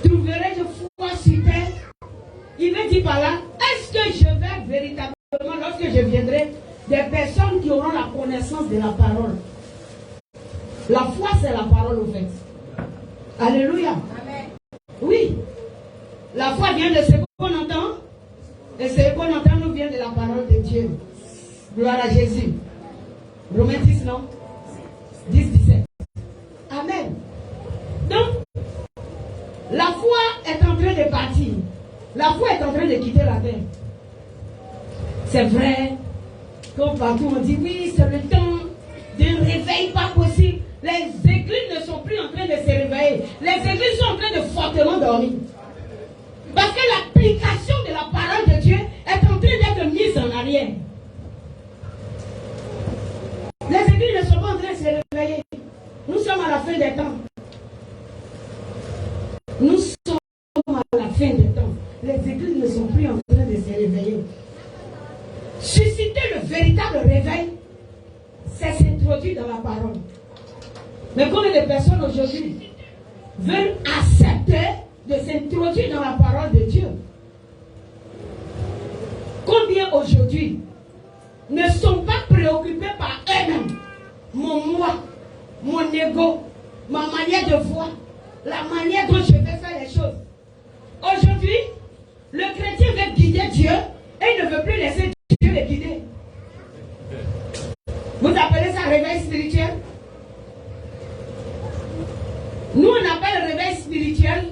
Trouverai-je foi sur terre? Il veut dire par là, est-ce que je vais véritablement, lorsque je viendrai, des personnes qui auront la connaissance de la parole? La foi, c'est la parole, au fait. Alléluia. Amen. Oui. La foi vient de ce qu'on entend. Et ce qu'on entend nous vient de la parole de Dieu. Gloire à Jésus. Romains 10, non? 10, 17. Amen. Donc, la foi est en train de partir. La foi est en train de quitter la terre. C'est vrai. Comme partout on dit, oui, c'est le temps d'un réveil pas possible. Les églises ne sont plus en train de se réveiller. Les églises sont en train de fortement dormir. Parce que l'application de la parole de Dieu est en train d'être mise en arrière. Les églises ne sont pas en train de se réveiller. Nous sommes à la fin des temps. Nous sommes à la fin des temps. Les églises ne sont plus en train de se réveiller. Susciter le véritable réveil, c'est s'introduire dans la parole. Mais combien de personnes aujourd'hui veulent accepter de s'introduire dans la parole de Dieu? Combien aujourd'hui ne sont pas préoccupés par eux-mêmes? Mon moi, mon ego, ma manière de voir, la manière dont je vais faire les choses. Aujourd'hui, le chrétien veut guider Dieu et il ne veut plus laisser Dieu le guider. Vous appelez ça réveil spirituel? Nous, on appelle réveil spirituel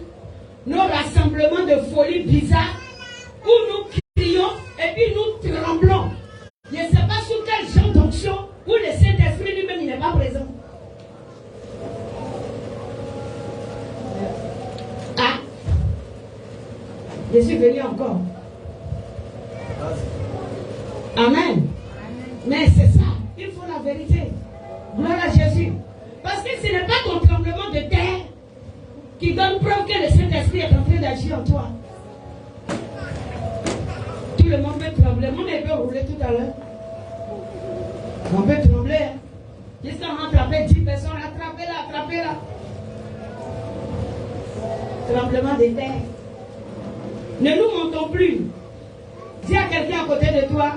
nos rassemblements de folie bizarres où nous crions et puis nous tremblons. Je ne sais pas sous quel genre d'onction où le Saint-Esprit lui-même n'est pas présent. Ah, je suis venu encore. Amen. Mais c'est ça, il faut la vérité. Gloire à Jésus. Parce que ce n'est pas ton tremblement de terre qui donne preuve que le Saint-Esprit est en train d'agir en toi. Tout le monde peut trembler. Mon épée roulait tout à l'heure. On peut trembler. Hein. Jusqu'à attraper 10 personnes, attrapez-la, attrapez-la. Tremblement de terre. Ne nous mentons plus. Dis à quelqu'un à côté de toi,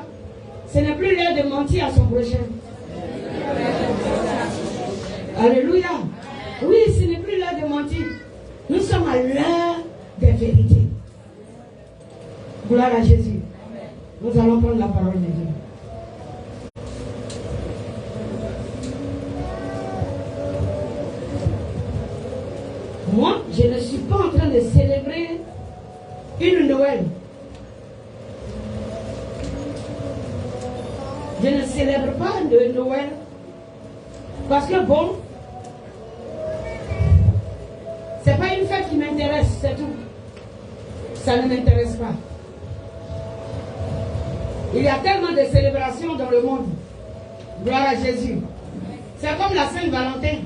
ce n'est plus l'heure de mentir à son prochain. Alléluia. Oui, ce n'est plus l'heure de mentir. Nous sommes à l'heure des vérités. Gloire à Jésus. Nous allons prendre la parole de Dieu. Moi, je ne suis pas en train de célébrer une Noël. Je ne célèbre pas de Noël. Parce que bon, c'est pas une fête qui m'intéresse, c'est tout. Ça ne m'intéresse pas. Il y a tellement de célébrations dans le monde. Gloire à Jésus. C'est comme la Saint-Valentin.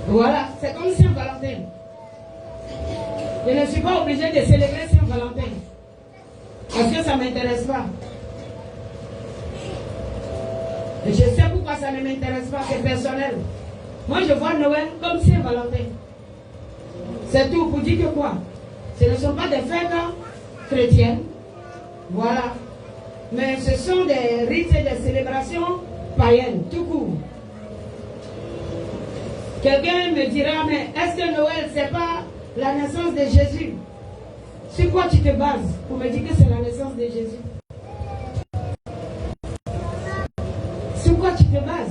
Voilà, c'est comme Saint-Valentin. Je ne suis pas obligée de célébrer Saint-Valentin. Parce que ça ne m'intéresse pas. Et je sais pourquoi ça ne m'intéresse pas, c'est personnel. Moi, je vois Noël comme Saint-Valentin. C'est tout pour dire que quoi? Ce ne sont pas des fêtes chrétiennes. Voilà. Mais ce sont des rites et des célébrations païennes, tout court. Quelqu'un me dira, mais est-ce que Noël, c'est pas la naissance de Jésus? Sur quoi tu te bases pour me dire que c'est la naissance de Jésus? Sur quoi tu te bases?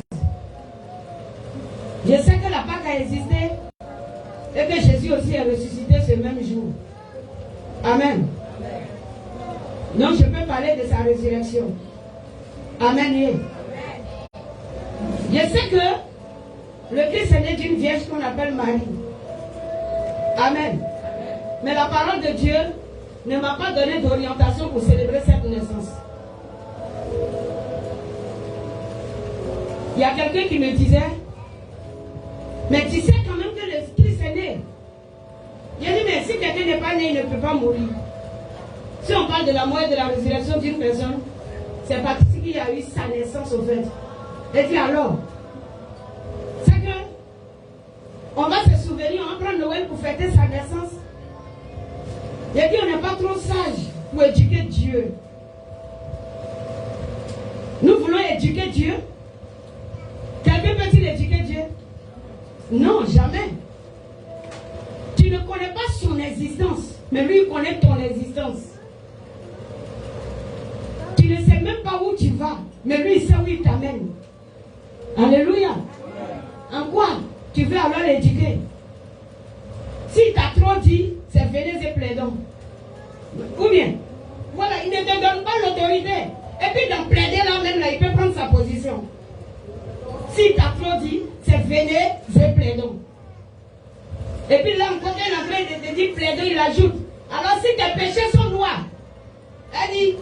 Je sais que la Pâque a existé et que Jésus aussi est ressuscité ce même jour. Amen. Donc je peux parler de sa résurrection. Amen. Je sais que le Christ est né d'une vierge qu'on appelle Marie. Amen. Mais la parole de Dieu ne m'a pas donné d'orientation pour célébrer cette naissance. Il y a quelqu'un qui me disait, mais tu sais quand même que le Christ est né. J'ai dit, mais si quelqu'un n'est pas né, il ne peut pas mourir. Si on parle de la mort et de la résurrection d'une personne, c'est parce qu'il y a eu sa naissance au fait. Et dit alors, c'est que on va se souvenir, on va prendre Noël pour fêter sa naissance. Il a dit on n'est pas trop sage pour éduquer Dieu. Nous voulons éduquer Dieu. Quelqu'un peut-il éduquer Dieu? Non, jamais. Tu ne connais pas son existence, mais lui il connaît ton existence. Tu ne sais même pas où tu vas, mais lui il sait où il t'amène. Alléluia. En quoi tu veux alors l'éduquer? S'il t'a trop dit, c'est venez et plaidons. Ou bien, voilà, il ne te donne pas l'autorité. Et puis dans plaider là même, là, il peut prendre sa position. S'il t'a trop dit, c'est venez et plaidons. Et puis là encore, il est en train de te dire plaidons, il ajoute. Alors si tes péchés sont noirs, elle dit,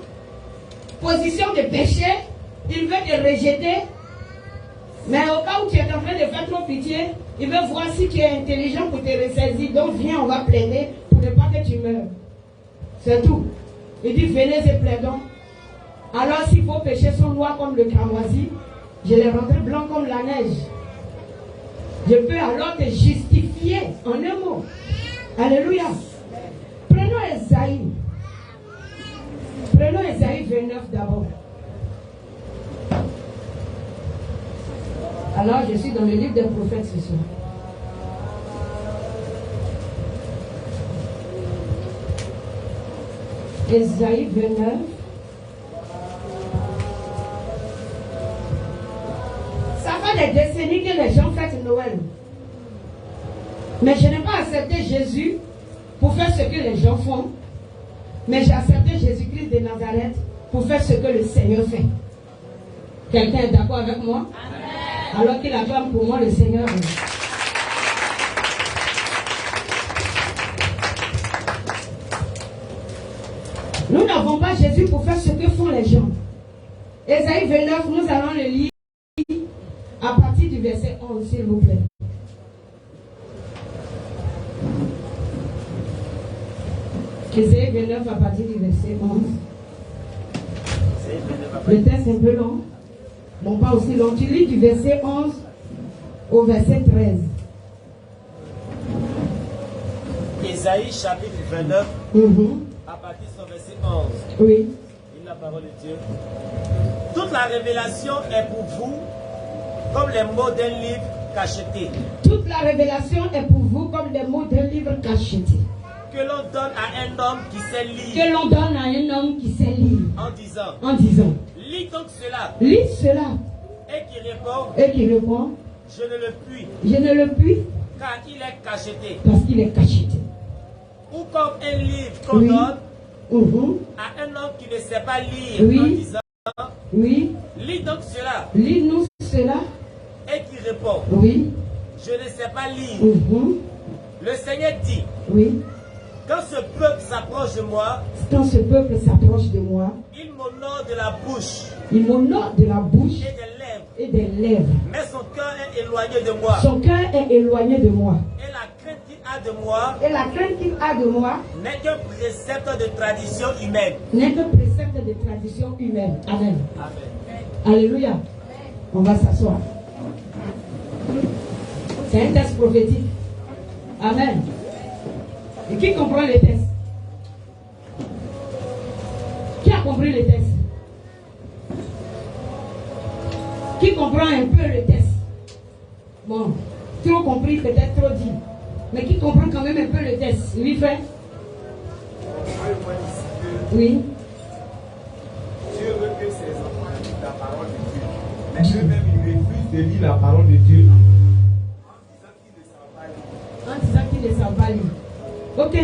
position de péché, il veut te rejeter. Mais au cas où tu es en train de faire trop pitié, il veut voir si tu es intelligent pour te ressaisir. Donc viens, on va plaider pour ne pas que tu meurs. C'est tout. Il dit venez et plaidons. Alors si vos péchés sont noirs comme le cramoisi, je les rendrai blancs comme la neige. Je peux alors te justifier en un mot. Alléluia. Prenons Esaïe. Prenons Esaïe 29 d'abord. Alors je suis dans le livre des prophètes ce soir. Esaïe 29. Ça fait des décennies que les gens fêtent Noël. Mais je n'ai pas accepté Jésus pour faire ce que les gens font. Mais j'ai accepté Jésus-Christ de Nazareth pour faire ce que le Seigneur fait. Quelqu'un est d'accord avec moi? Amen. Alors qu'il acclame pour moi le Seigneur. Nous n'avons pas Jésus pour faire ce que font les gens. Esaïe 29, nous allons le lire à partir du verset 11, s'il vous plaît. Esaïe 29 à partir du verset 11. Le texte est un peu long. Bon, pas aussi long. Tu lis du verset 11 au verset 13. Esaïe chapitre 29, à partir de son verset 11. Oui. Lis la parole de Dieu. Toute la révélation est pour vous comme les mots d'un livre cacheté. Toute la révélation est pour vous comme les mots d'un livre cacheté. Que l'on donne à un homme qui sait lire. Que l'on donne à un homme qui sait lire. En disant. Lis donc cela. Lis cela. Et qui répond. Et qui répond. Je ne le puis. Je ne le puis. Car il est cacheté. Parce qu'il est cacheté. Ou comme un livre qu'on donne à un homme qui ne sait pas lire. En disant. Oui. Lis donc cela. Lis-nous cela. Et qui répond. Oui. Je ne sais pas lire. Le Seigneur dit. Oui. Quand ce peuple s'approche de moi, il m'honore de la bouche. Il m'honore de la bouche et des lèvres. Mais son cœur est éloigné de moi. Son cœur est éloigné de moi. Et la crainte qu'il a de moi, n'est qu'un précepte de tradition humaine. N'est qu'un précepte de tradition humaine. Amen. Amen. Alléluia. On va s'asseoir. C'est un texte prophétique. Amen. Et qui comprend les textes? Qui a compris les textes? Qui comprend un peu le texte? Bon, trop compris, peut-être trop dit. Mais qui comprend quand même un peu le texte? Oui, frère? Oui. Dieu veut que ses enfants lisent la parole de Dieu. Mais eux-mêmes, ils refusent de lire la parole de Dieu en disant qu'ils ne savent pas lire. Ok.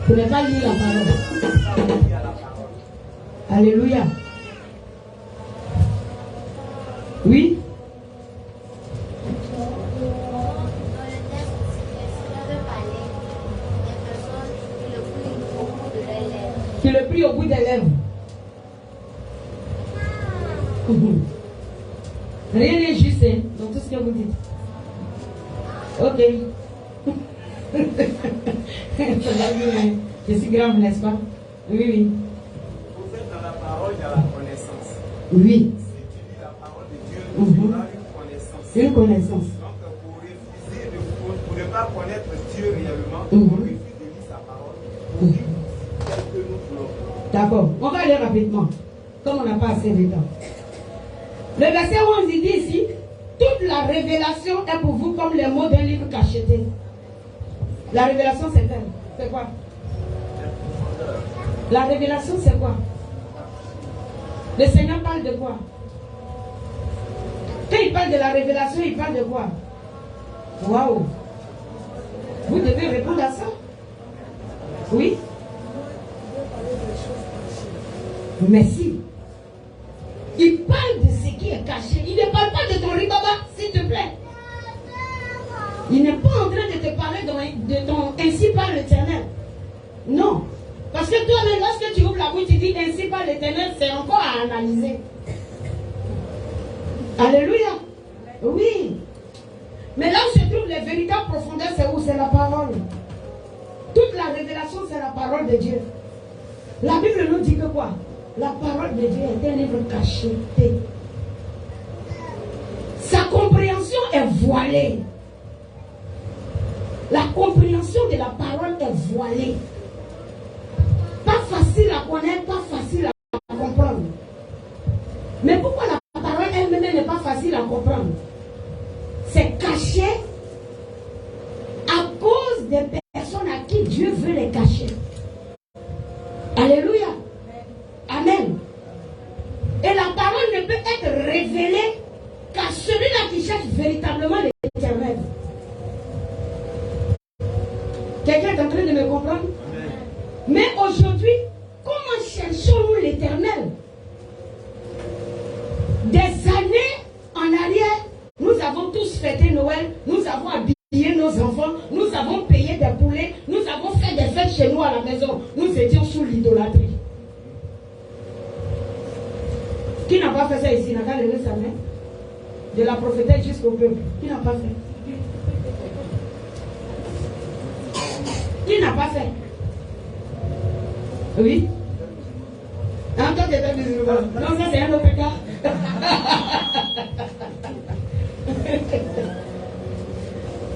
Pour ne pas lire la parole. Alléluia. Oui. Qui le prie au bout des lèvres. Rien n'est juste dans tout ce que vous dites. Ok. Je suis grave, n'est-ce pas? Oui, oui. Vous êtes dans la parole, il y a la connaissance. Oui. Si tu lis la parole de Dieu, tu auras une connaissance. Une connaissance. Donc, pour refuser, pour ne pas pas connaître Dieu réellement, on refuse de lire sa parole pour vivre tel que nous voulons. D'accord, on va aller rapidement, comme on n'a pas assez de temps. Le verset 11, il dit ici, toute la révélation est pour vous comme les mots d'un livre cacheté. La révélation, c'est quoi? La révélation, c'est quoi? Le Seigneur parle de quoi? Quand il parle de la révélation, il parle de quoi? Waouh! Vous devez répondre à ça? Oui? Merci. Il parle de ce qui est caché. Il ne parle pas de ton ribaba, s'il te plaît. Il n'est pas en train de te parler de ton ainsi par l'Éternel. Non. Parce que toi-même, lorsque tu ouvres la bouche, tu dis ainsi par l'Éternel, c'est encore à analyser. Alléluia. Oui. Mais là où se trouvent les véritables profondeurs, c'est où? C'est la parole. Toute la révélation, c'est la parole de Dieu. La Bible nous dit que quoi? La parole de Dieu est un livre caché. Sa compréhension est voilée. La compréhension de la parole est voilée. Pas facile à connaître, pas facile à comprendre. Mais pourquoi la parole elle-même n'est pas facile à comprendre? C'est caché à cause des personnes à qui Dieu veut les cacher. Alléluia. Amen. Et la parole ne peut être révélée qu'à celui-là qui cherche véritablement l'Éternel. Quelqu'un est en train de me comprendre? Amen. Mais aujourd'hui, comment cherchons-nous l'Éternel? Des années en arrière, nous avons tous fêté Noël, nous avons habillé nos enfants, nous avons payé des poulets, nous avons fait des fêtes chez nous à la maison. Nous étions sous l'idolâtrie. Qui n'a pas fait ça ici? N'a pas levé sa main? De la prophétesse jusqu'au peuple. Qui n'a pas fait? Qui n'a pas fait? Oui? Hein, toi, tu étais musulman. Non, ça c'est un autre cas.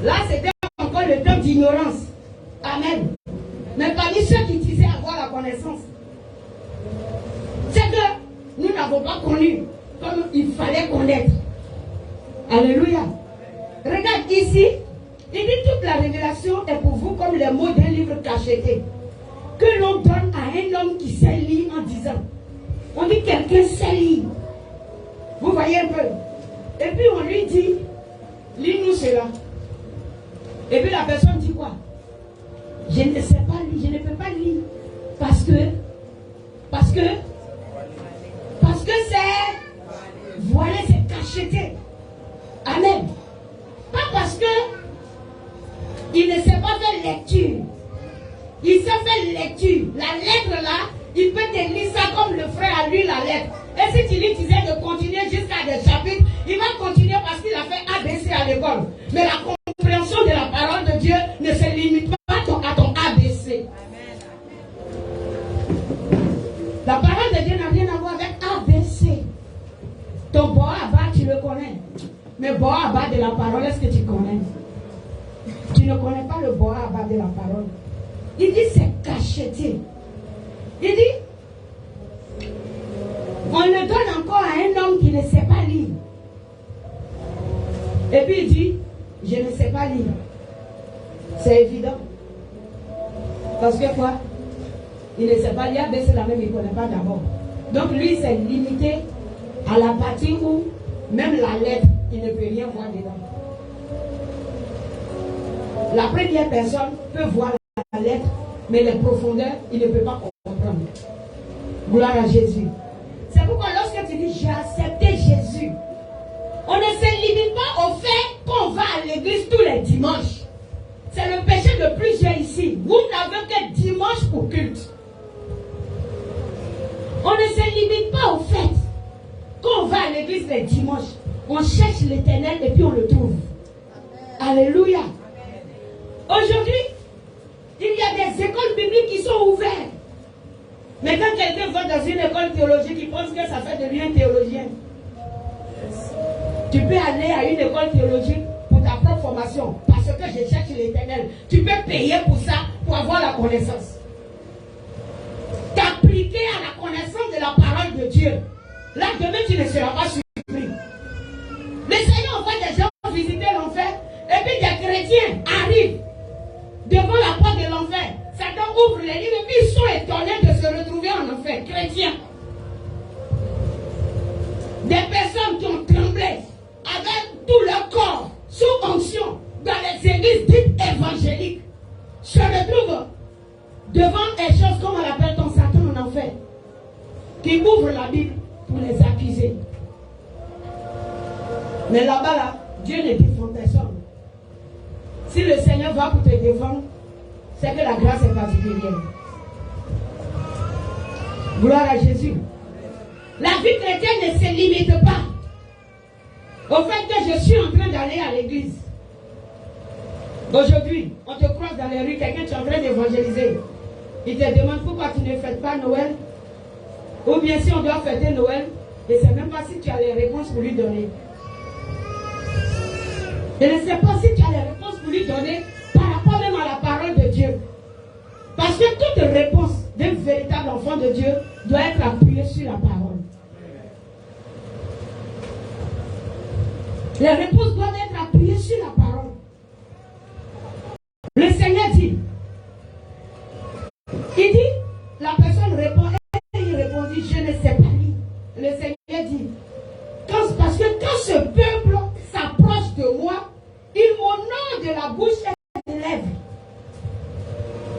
Là, c'était encore le temps d'ignorance. Amen. Mais parmi ceux qui disaient avoir la connaissance, c'est que nous n'avons pas connu comme il fallait connaître. Alléluia. Regarde ici, il dit toute la révélation est pour vous comme les mots d'un livre cacheté que l'on donne à un homme qui sait lire en disant. On dit quelqu'un sait lire. Vous voyez un peu. Et puis on lui dit, lis-nous cela. Et puis la personne dit quoi? Je ne sais pas lire, je ne peux pas lire. Parce que c'est voilé, c'est cacheté. Amen. Pas parce que il ne sait pas faire lecture. Il sait faire lecture. La lettre là, il peut te lire ça comme le frère a lu la lettre. Et si tu lui disais de continuer jusqu'à des chapitres, il va continuer parce qu'il a fait ABC à l'école. Mais la compréhension de la parole de Dieu ne se limite pas à ton ABC. La parole de Dieu n'a rien à voir avec ABC. Ton Boaba, tu le connais. Mais Boaba de la parole, est-ce que tu connais? Tu ne connais pas le Boaba de la parole. Il dit c'est cacheté. Il dit on le donne encore à un homme qui ne sait pas lire. Et puis il dit je ne sais pas lire. C'est évident. Parce que quoi? Il ne sait pas lire, mais c'est la même, il ne connaît pas d'abord. Donc lui, c'est limité à la partie où même la lettre, il ne peut rien voir dedans. La première personne peut voir la lettre, mais les profondeurs, il ne peut pas comprendre. Gloire à Jésus. C'est pourquoi lorsque tu dis j'ai accepté Jésus, on ne se limite pas au fait qu'on va à l'église tous les dimanches. C'est le péché de plusieurs ici. Vous n'avez que dimanche pour culte. On ne se limite pas au fait qu'on va à l'église les dimanches. On cherche l'Éternel et puis on le trouve. Alléluia. Aujourd'hui, il y a des écoles bibliques qui sont ouvertes. Mais quand quelqu'un va dans une école théologique, il pense que ça fait de lui un théologien. Tu peux aller à une école théologique pour ta propre formation. Parce parce que je cherche l'Éternel. Tu peux payer pour ça, pour avoir la connaissance. T'appliquer à la connaissance de la parole de Dieu. Là, demain, tu ne seras pas surpris. Le Seigneur envoie des gens visiter l'enfer, et puis des chrétiens arrivent devant la porte de l'enfer. Satan ouvre les livres, et puis ils sont étonnés de se retrouver en enfer. Chrétiens. Des personnes qui ont tremblé avec tout leur corps, sous onction, dans les églises dites évangéliques, se retrouvent devant des choses comme on l'appelle ton Satan en enfer, qui ouvre la Bible pour les accuser. Mais là-bas, là, Dieu ne défend personne. Si le Seigneur va pour te défendre, c'est que la grâce est particulière. Gloire à Jésus. La vie chrétienne ne se limite pas au fait que je suis en train d'aller à l'église. Aujourd'hui, on te croise dans les rues, quelqu'un qui est en train d'évangéliser. Il te demande pourquoi tu ne fêtes pas Noël. Ou bien si on doit fêter Noël, je ne sais même pas si tu as les réponses pour lui donner. Je ne sais pas si tu as les réponses pour lui donner par rapport même à la parole de Dieu. Parce que toute réponse d'un véritable enfant de Dieu doit être appuyée sur la parole. Les réponses doivent être appuyées sur la parole. Le Seigneur dit, la personne répond, et il répondit, je ne sais pas lire. Le Seigneur dit, parce que quand ce peuple s'approche de moi, il m'honore de la bouche et des lèvres.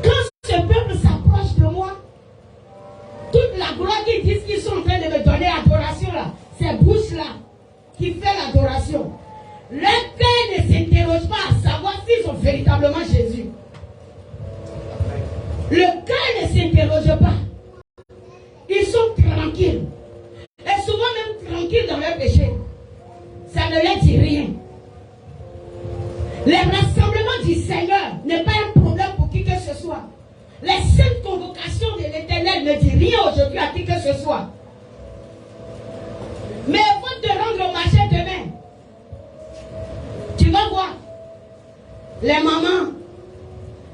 Quand ce peuple s'approche de moi, toute la gloire qu'ils disent qu'ils sont en train de me donner adoration là, ces bouches-là qui fait l'adoration. Leur cœur ne s'interroge pas à savoir s'ils ont véritablement Jésus. Le cœur ne s'interroge pas. Ils sont tranquilles. Et souvent même tranquilles dans leur péché. Ça ne leur dit rien. Le rassemblement du Seigneur n'est pas un problème pour qui que ce soit. Les saintes convocations de l'Éternel ne disent rien aujourd'hui à qui que ce soit. Mais avant de rendre au marché demain, tu vas voir, les mamans,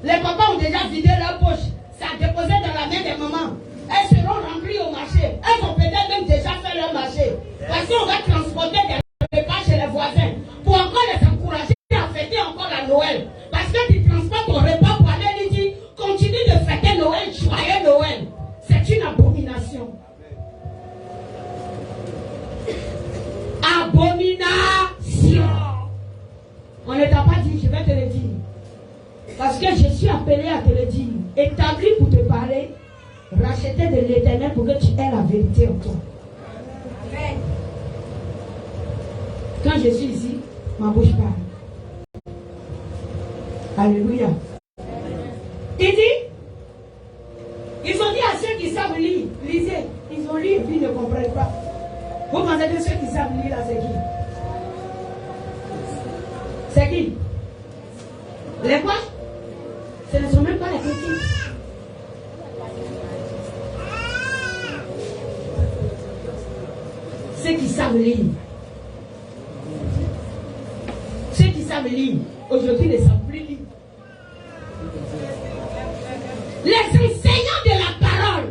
les papas ont déjà vidé leur poche, ça a déposé dans la main des mamans. Elles seront remplies au marché. Elles ont peut-être même déjà fait leur marché. Parce qu'on va transporter des repas chez les voisins pour encore les encourager à fêter encore la Noël. Parce que tu transportes ton repas pour aller lui dire, continue de fêter Noël, joyeux Noël. C'est une abomination. Abomination. On ne t'a pas dit, je vais te le dire. Parce que je suis appelé à te le dire. Établi pour te parler, racheté de l'Éternel pour que tu aies la vérité en toi. Amen. Quand je suis ici, ma bouche parle. Alléluia. Il dit, ils ont dit à ceux qui savent lire, lisez. Ils ont lu et puis ils ne comprennent pas. Vous pensez que ceux qui savent lire là, c'est qui? C'est qui? Les quoi? Ce ne sont même pas les petits. Ceux qui savent lire. Ceux qui savent lire, aujourd'hui ne savent plus lire. Les enseignants de la parole.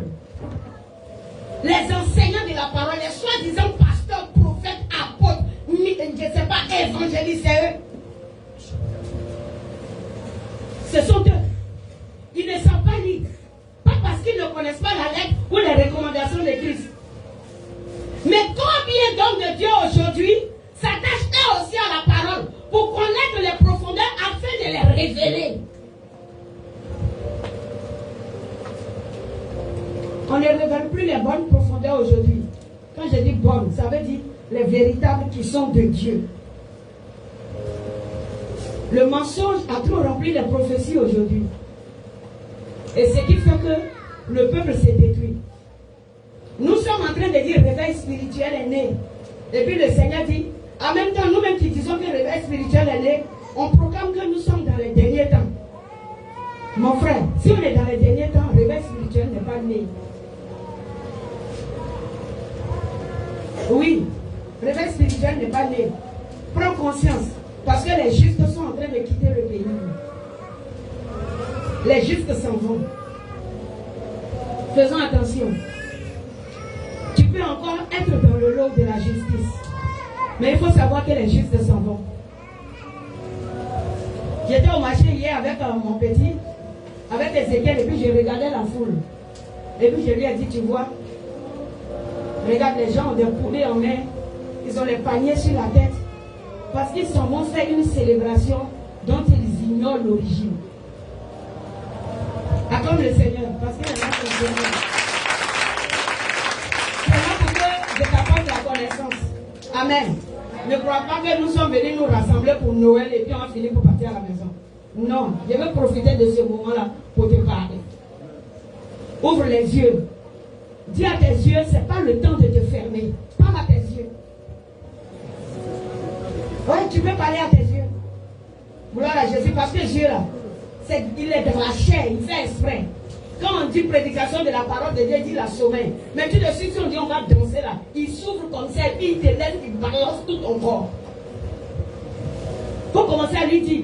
Les enseignants de la parole, les soi-disant pasteurs, prophètes, apôtres, je ne sais pas, évangélistes, c'est eux. Ce sont eux. Ils ne savent pas lire. Pas parce qu'ils ne connaissent pas la lettre ou les recommandations de Christ. Mais combien d'hommes de Dieu aujourd'hui s'attachent eux aussi à la parole pour connaître les profondeurs afin de les révéler. On ne révèle plus les bonnes profondeurs aujourd'hui. Quand je dis bonnes, ça veut dire les véritables qui sont de Dieu. Le mensonge a trop rempli les prophéties aujourd'hui. Et ce qui fait que le peuple s'est détruit. Nous sommes en train de dire réveil spirituel est né. Et puis le Seigneur dit, en même temps, nous-mêmes qui disons que le réveil spirituel est né, on proclame que nous sommes dans les derniers temps. Mon frère, si on est dans les derniers temps, le réveil spirituel n'est pas né. Oui, le réveil spirituel n'est pas né. Prends conscience, parce que les justes sont en train de quitter le pays. Les justes s'en vont. Faisons attention. Tu peux encore être dans le lot de la justice. Mais il faut savoir que les justes s'en vont. J'étais au marché hier avec mon petit, avec Ézéchiel, et puis je regardais la foule. Et puis je lui ai dit, tu vois, regarde, les gens ont des poulets en main, ils ont les paniers sur la tête, parce qu'ils s'en vont faire une célébration dont ils ignorent l'origine. Acclame le Seigneur, parce qu'il y en a qui sont Seigneur. C'est là pour que je t'apporte la connaissance. Amen. Ne crois pas que nous sommes venus nous rassembler pour Noël et puis on va finir pour partir à la maison. Non, je veux profiter de ce moment-là pour te parler. Ouvre les yeux. Dis à tes yeux, ce n'est pas le temps de te fermer. Parle à tes yeux. Oui, tu peux parler à tes yeux. Gloire à Jésus, parce que Dieu là, il est de la chair, il fait exprès. Quand on dit prédication de la parole de Dieu, il dit la sommeil. Mais tout de suite, si on dit on va danser là, il s'ouvre comme ça et puis il te laisse, il balance tout ton corps. Faut commencer à lui dire,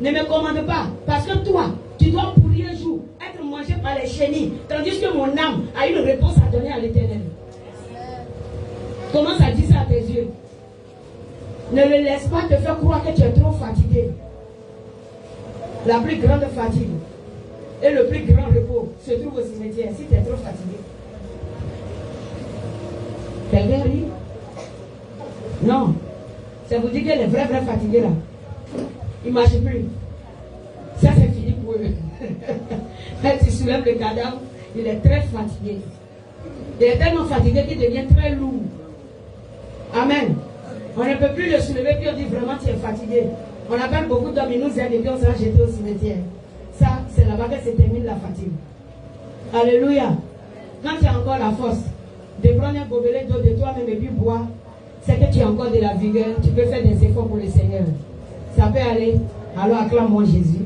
ne me commande pas, parce que toi, tu dois pourrir un jour être mangé par les chenilles, tandis que mon âme a une réponse à donner à l'Éternel. Commence à dire ça à tes yeux. Ne le laisse pas te faire croire que tu es trop fatigué. La plus grande fatigue et le plus grand repos se trouve au cimetière si tu es trop fatigué. Quelqu'un rit? Non. Ça vous dit que les vrais fatigués là, ils ne marchent plus. Ça c'est fini pour eux. Quand tu soulèves le cadavre, il est très fatigué. Il est tellement fatigué qu'il devient très lourd. Amen. On ne peut plus le soulever puis on dit vraiment tu es fatigué. On appelle beaucoup d'hommes, ils nous aident et puis on s'est jeté au cimetière. Ça, c'est là-bas que se termine la fatigue. Alléluia. Quand tu as encore la force de prendre un gobelet d'eau de toi-même et puis boire, c'est que tu as encore de la vigueur. Tu peux faire des efforts pour le Seigneur. Ça peut aller. Alors acclame-moi Jésus.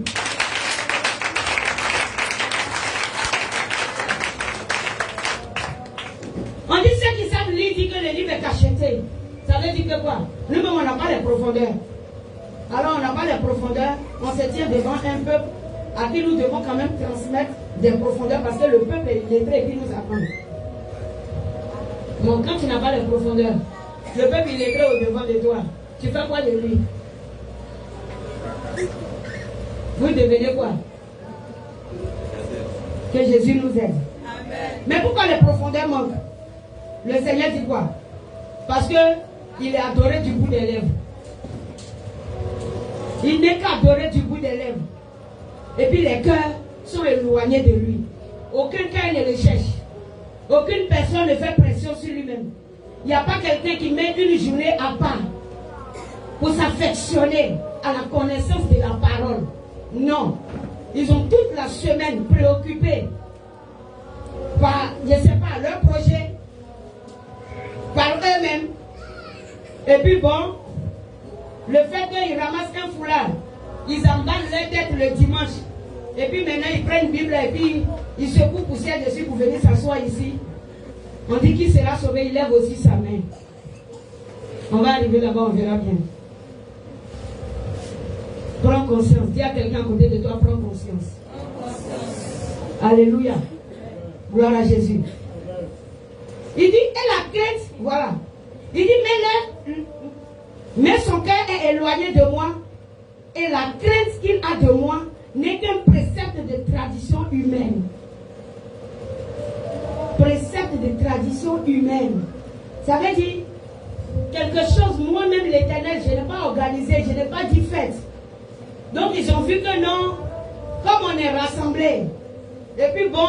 On dit ceux qui savent lire, dit que le livre est cacheté. Ça veut dire que quoi? Nous-mêmes, on n'a pas les profondeurs. Alors, on n'a pas les profondeurs. On se tient devant un peuple à qui nous devons quand même transmettre des profondeurs parce que le peuple est illettré et puis nous apprend. Donc, quand tu n'as pas les profondeurs, le peuple est illettré au devant de toi. Tu fais quoi de lui? Vous devenez quoi? Que Jésus nous aide. Amen. Mais pourquoi les profondeurs manquent? Le Seigneur dit quoi? Parce qu'il est adoré du bout des lèvres. Il n'est qu'adoré du bout des lèvres. Et puis les cœurs sont éloignés de lui. Aucun cœur ne le cherche. Aucune personne ne fait pression sur lui-même. Il n'y a pas quelqu'un qui met une journée à part pour s'affectionner à la connaissance de la parole. Non. Ils ont toute la semaine préoccupés par, je ne sais pas, leur projet, par eux-mêmes. Et puis bon, le fait qu'ils ramassent un foulard, ils emballent leur tête le dimanche. Et puis maintenant ils prennent une Bible et puis ils secouent poussière dessus pour venir s'asseoir ici. On dit qu'il sera sauvé, il lève aussi sa main. On va arriver là-bas, on verra bien. Prends conscience. Dis à quelqu'un à côté de toi, prends conscience. Alléluia. Gloire à Jésus. Il dit, et la crainte, voilà. Il dit, mais son cœur est éloigné de moi. Et la crainte qu'il a de moi n'est qu'un précepte de tradition humaine. Précepte de tradition humaine. Ça veut dire quelque chose, moi-même l'Éternel, je n'ai pas organisé, je n'ai pas dit fête. Donc ils ont vu que non, comme on est rassemblés, et puis bon,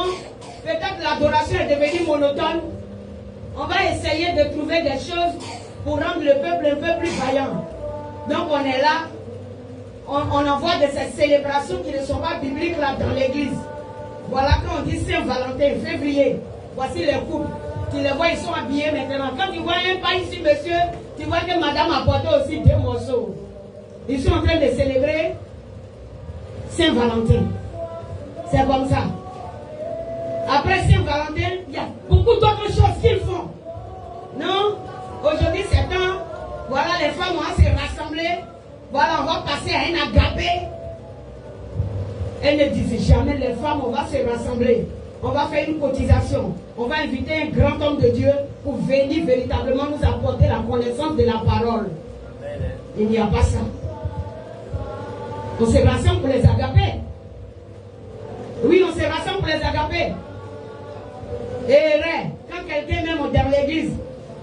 peut-être l'adoration est devenue monotone, on va essayer de trouver des choses pour rendre le peuple un peu plus vaillant. Donc on est là, on envoie de ces célébrations qui ne sont pas bibliques là dans l'église. Voilà quand on dit Saint-Valentin, février, voici les couples. Tu les vois, ils sont habillés maintenant. Quand tu vois un pas ici, monsieur, tu vois que madame a porté aussi 2 morceaux. Ils sont en train de célébrer Saint-Valentin. C'est comme ça. Après Saint-Valentin, il y a beaucoup d'autres choses qu'ils font. Non? Aujourd'hui, c'est temps. Voilà, les femmes vont se rassembler. Voilà, on va passer à un agapé. elles ne disent jamais, les femmes, on va se rassembler, on va faire une cotisation, on va inviter un grand homme de Dieu pour venir véritablement nous apporter la connaissance de la parole. Il n'y a pas ça. On se rassemble pour les agapés. Oui, on se rassemble pour les agapés. Et quand quelqu'un même dans l'église,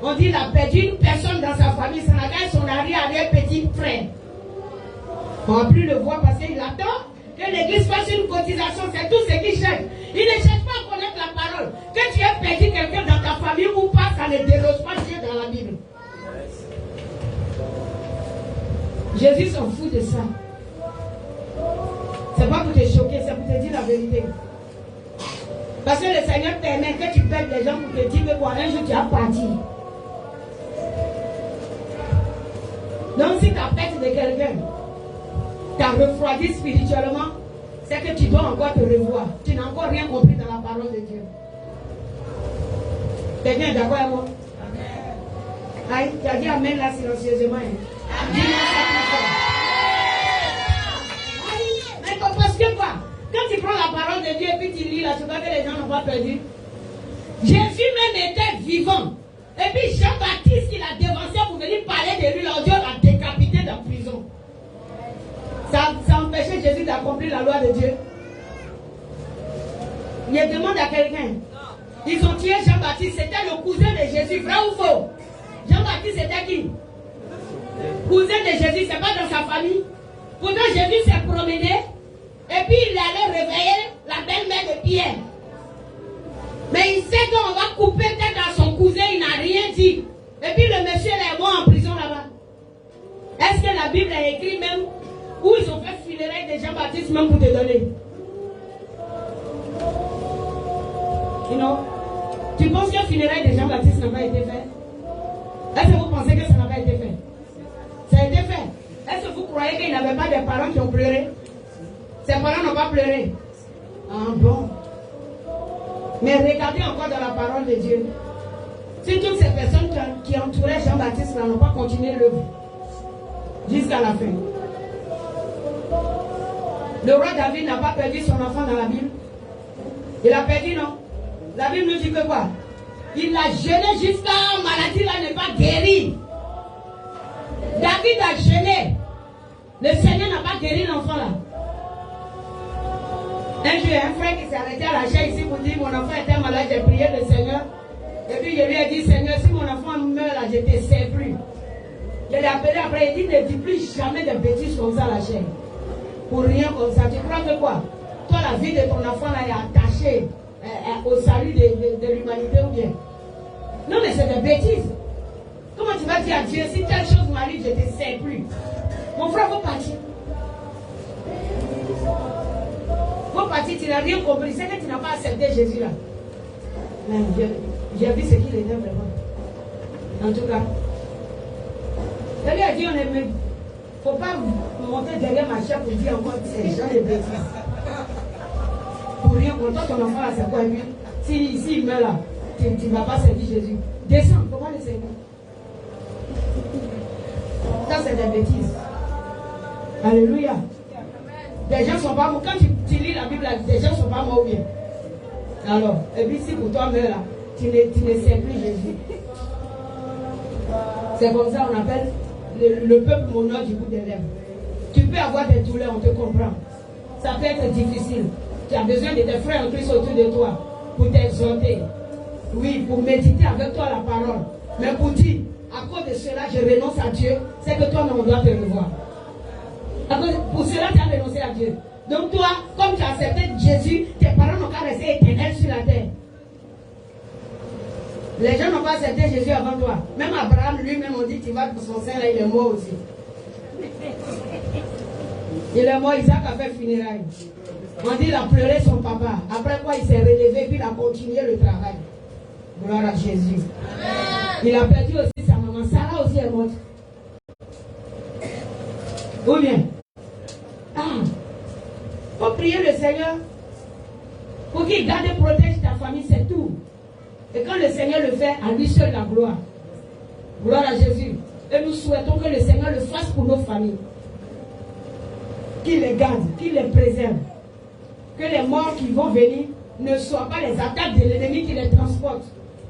on dit qu'il a perdu une personne dans sa famille, ça n'a qu'à son arrière-petit frère. On ne va plus le voir parce qu'il attend que l'église fasse une cotisation, c'est tout ce qu'il cherche. Il ne cherche pas à connaître la parole. Que tu aies perdu quelqu'un dans ta famille ou pas, ça ne déroge pas Dieu dans la Bible. Jésus s'en fout de ça. C'est pas pour te choquer, c'est pour te dire la vérité. Parce que le Seigneur permet que tu perdes les gens pour te dire que quoi, un jour tu as parti. Donc si tu as perte de quelqu'un, tu as refroidi spirituellement, c'est que tu dois encore te revoir. Tu n'as encore rien compris dans la parole de Dieu. Quelqu'un est d'accord avec moi? Aïe, tu as dit amen là silencieusement. Dis-moi ça plus fort. Mais parce que quoi? Quand tu prends la parole de Dieu et puis tu lis là, tu vois que les gens n'ont pas perdu. Jésus même était vivant. Et puis Jean-Baptiste, il a dévancé pour venir parler de lui. Dieu l'a décapité dans la prison. Ça empêchait Jésus d'accomplir la loi de Dieu. Il demande à quelqu'un. Ils ont tué Jean-Baptiste. C'était le cousin de Jésus. Vrai ou faux? Jean-Baptiste c'était qui? Cousin de Jésus. C'est pas dans sa famille. Pourtant Jésus s'est promené. Et puis il allait réveiller la belle-mère de Pierre. Mais il sait qu'on va couper tête à son cousin, il n'a rien dit. Et puis le monsieur est mort en prison là-bas. Est-ce que la Bible a écrit même où ils ont fait funérailles de Jean-Baptiste même pour te donner? You know? Tu penses que le funérailles de Jean-Baptiste n'a pas été fait? Est-ce que vous pensez que ça n'a pas été fait? Ça a été fait. Est-ce que vous croyez qu'il n'y avait pas des parents qui ont pleuré? Ses parents n'ont pas pleuré. Ah bon. Mais regardez encore dans la parole de Dieu. Si toutes ces personnes qui entouraient Jean-Baptiste n'ont pas continué l'œuvre jusqu'à la fin. Le roi David n'a pas perdu son enfant dans la Bible. Il a perdu, non? La Bible nous dit que quoi? Il l'a jeûné jusqu'à la maladie là n'est pas guérie. David a jeûné. Le Seigneur n'a pas guéri l'enfant là. Un jour, un frère qui s'est arrêté à la chaise ici pour dire mon enfant était malade, j'ai prié le Seigneur. Et puis je lui ai dit, Seigneur, si mon enfant meurt là, je ne te sais plus. Je l'ai appelé après, il dit, ne dis plus jamais de bêtises comme ça à la chaise. Pour rien comme ça. Tu crois que quoi? Toi, la vie de ton enfant là est attachée au salut de l'humanité ou bien? Non, mais c'est des bêtises. Comment tu vas dire à Dieu, si telle chose m'arrive, je ne te sais plus? Mon frère, faut partir. Faut partir, tu n'as rien compris. C'est que tu n'as pas accepté Jésus là. J'ai vu ce qu'il était vraiment. En tout cas. Il lui a dit, il ne faut pas monter derrière ma chair pour dire encore ces gens de bêtises. Pour rien, quand ton enfant là, c'est quoi lui? S'il meurt là, tu ne vas pas servir Jésus. Descends, comment le servir? Ça, c'est des bêtises. Alléluia. Les gens ne sont pas morts. Quand tu lis la Bible, les gens ne sont pas morts bien. Alors, et puis si pour toi meurt là, tu ne sais plus Jésus. C'est comme ça on appelle le peuple monnaie du bout des lèvres. Tu peux avoir des douleurs, on te comprend. Ça peut être difficile. Tu as besoin de tes frères en Christ autour de toi pour t'exhorter. Oui, pour méditer avec toi la parole. Mais pour dire, à cause de cela, je renonce à Dieu, c'est que toi, on doit te revoir. Pour cela, tu as renoncé à Dieu. Donc toi, comme tu as accepté Jésus, tes parents n'ont qu'à rester éternels sur la terre. Les gens n'ont pas accepté Jésus avant toi. Même Abraham lui-même, on dit, tu vas pour son sein là, il est mort aussi. Il est mort, Isaac a fait funérailles. On dit, il a pleuré son papa. Après quoi, il s'est relevé, puis il a continué le travail. Gloire à Jésus. Amen. Il a perdu aussi sa maman. Sarah aussi est morte. Ou bien? Faut prier le Seigneur pour qu'il garde et protège ta famille, c'est tout. Et quand le Seigneur le fait, à lui seul la gloire. Gloire à Jésus. Et nous souhaitons que le Seigneur le fasse pour nos familles. Qu'il les garde, qu'il les préserve. que les morts qui vont venir ne soient pas les attaques de l'ennemi qui les transportent.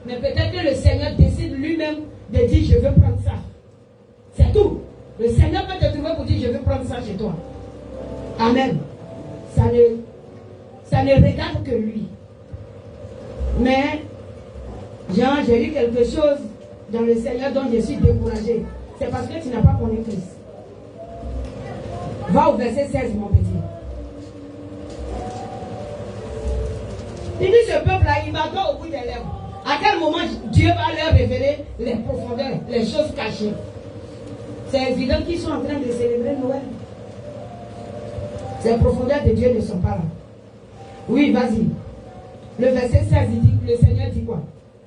Mais peut-être que le Seigneur décide lui-même de dire je veux prendre ça. C'est tout. Le Seigneur peut te trouver pour dire je veux prendre ça chez toi. Amen. Ça ne regarde que lui. Mais, Jean, j'ai lu quelque chose dans le Seigneur dont je suis découragé. C'est parce que tu n'as pas connu Christ. Va au verset 16, mon petit. Il dit ce peuple-là, il m'adore au bout des lèvres. À quel moment Dieu va leur révéler les profondeurs, les choses cachées? C'est évident qu'ils sont en train de célébrer Noël. Ces profondeurs de Dieu ne sont pas là. Oui, vas-y. Le verset 16, il dit, le Seigneur dit quoi?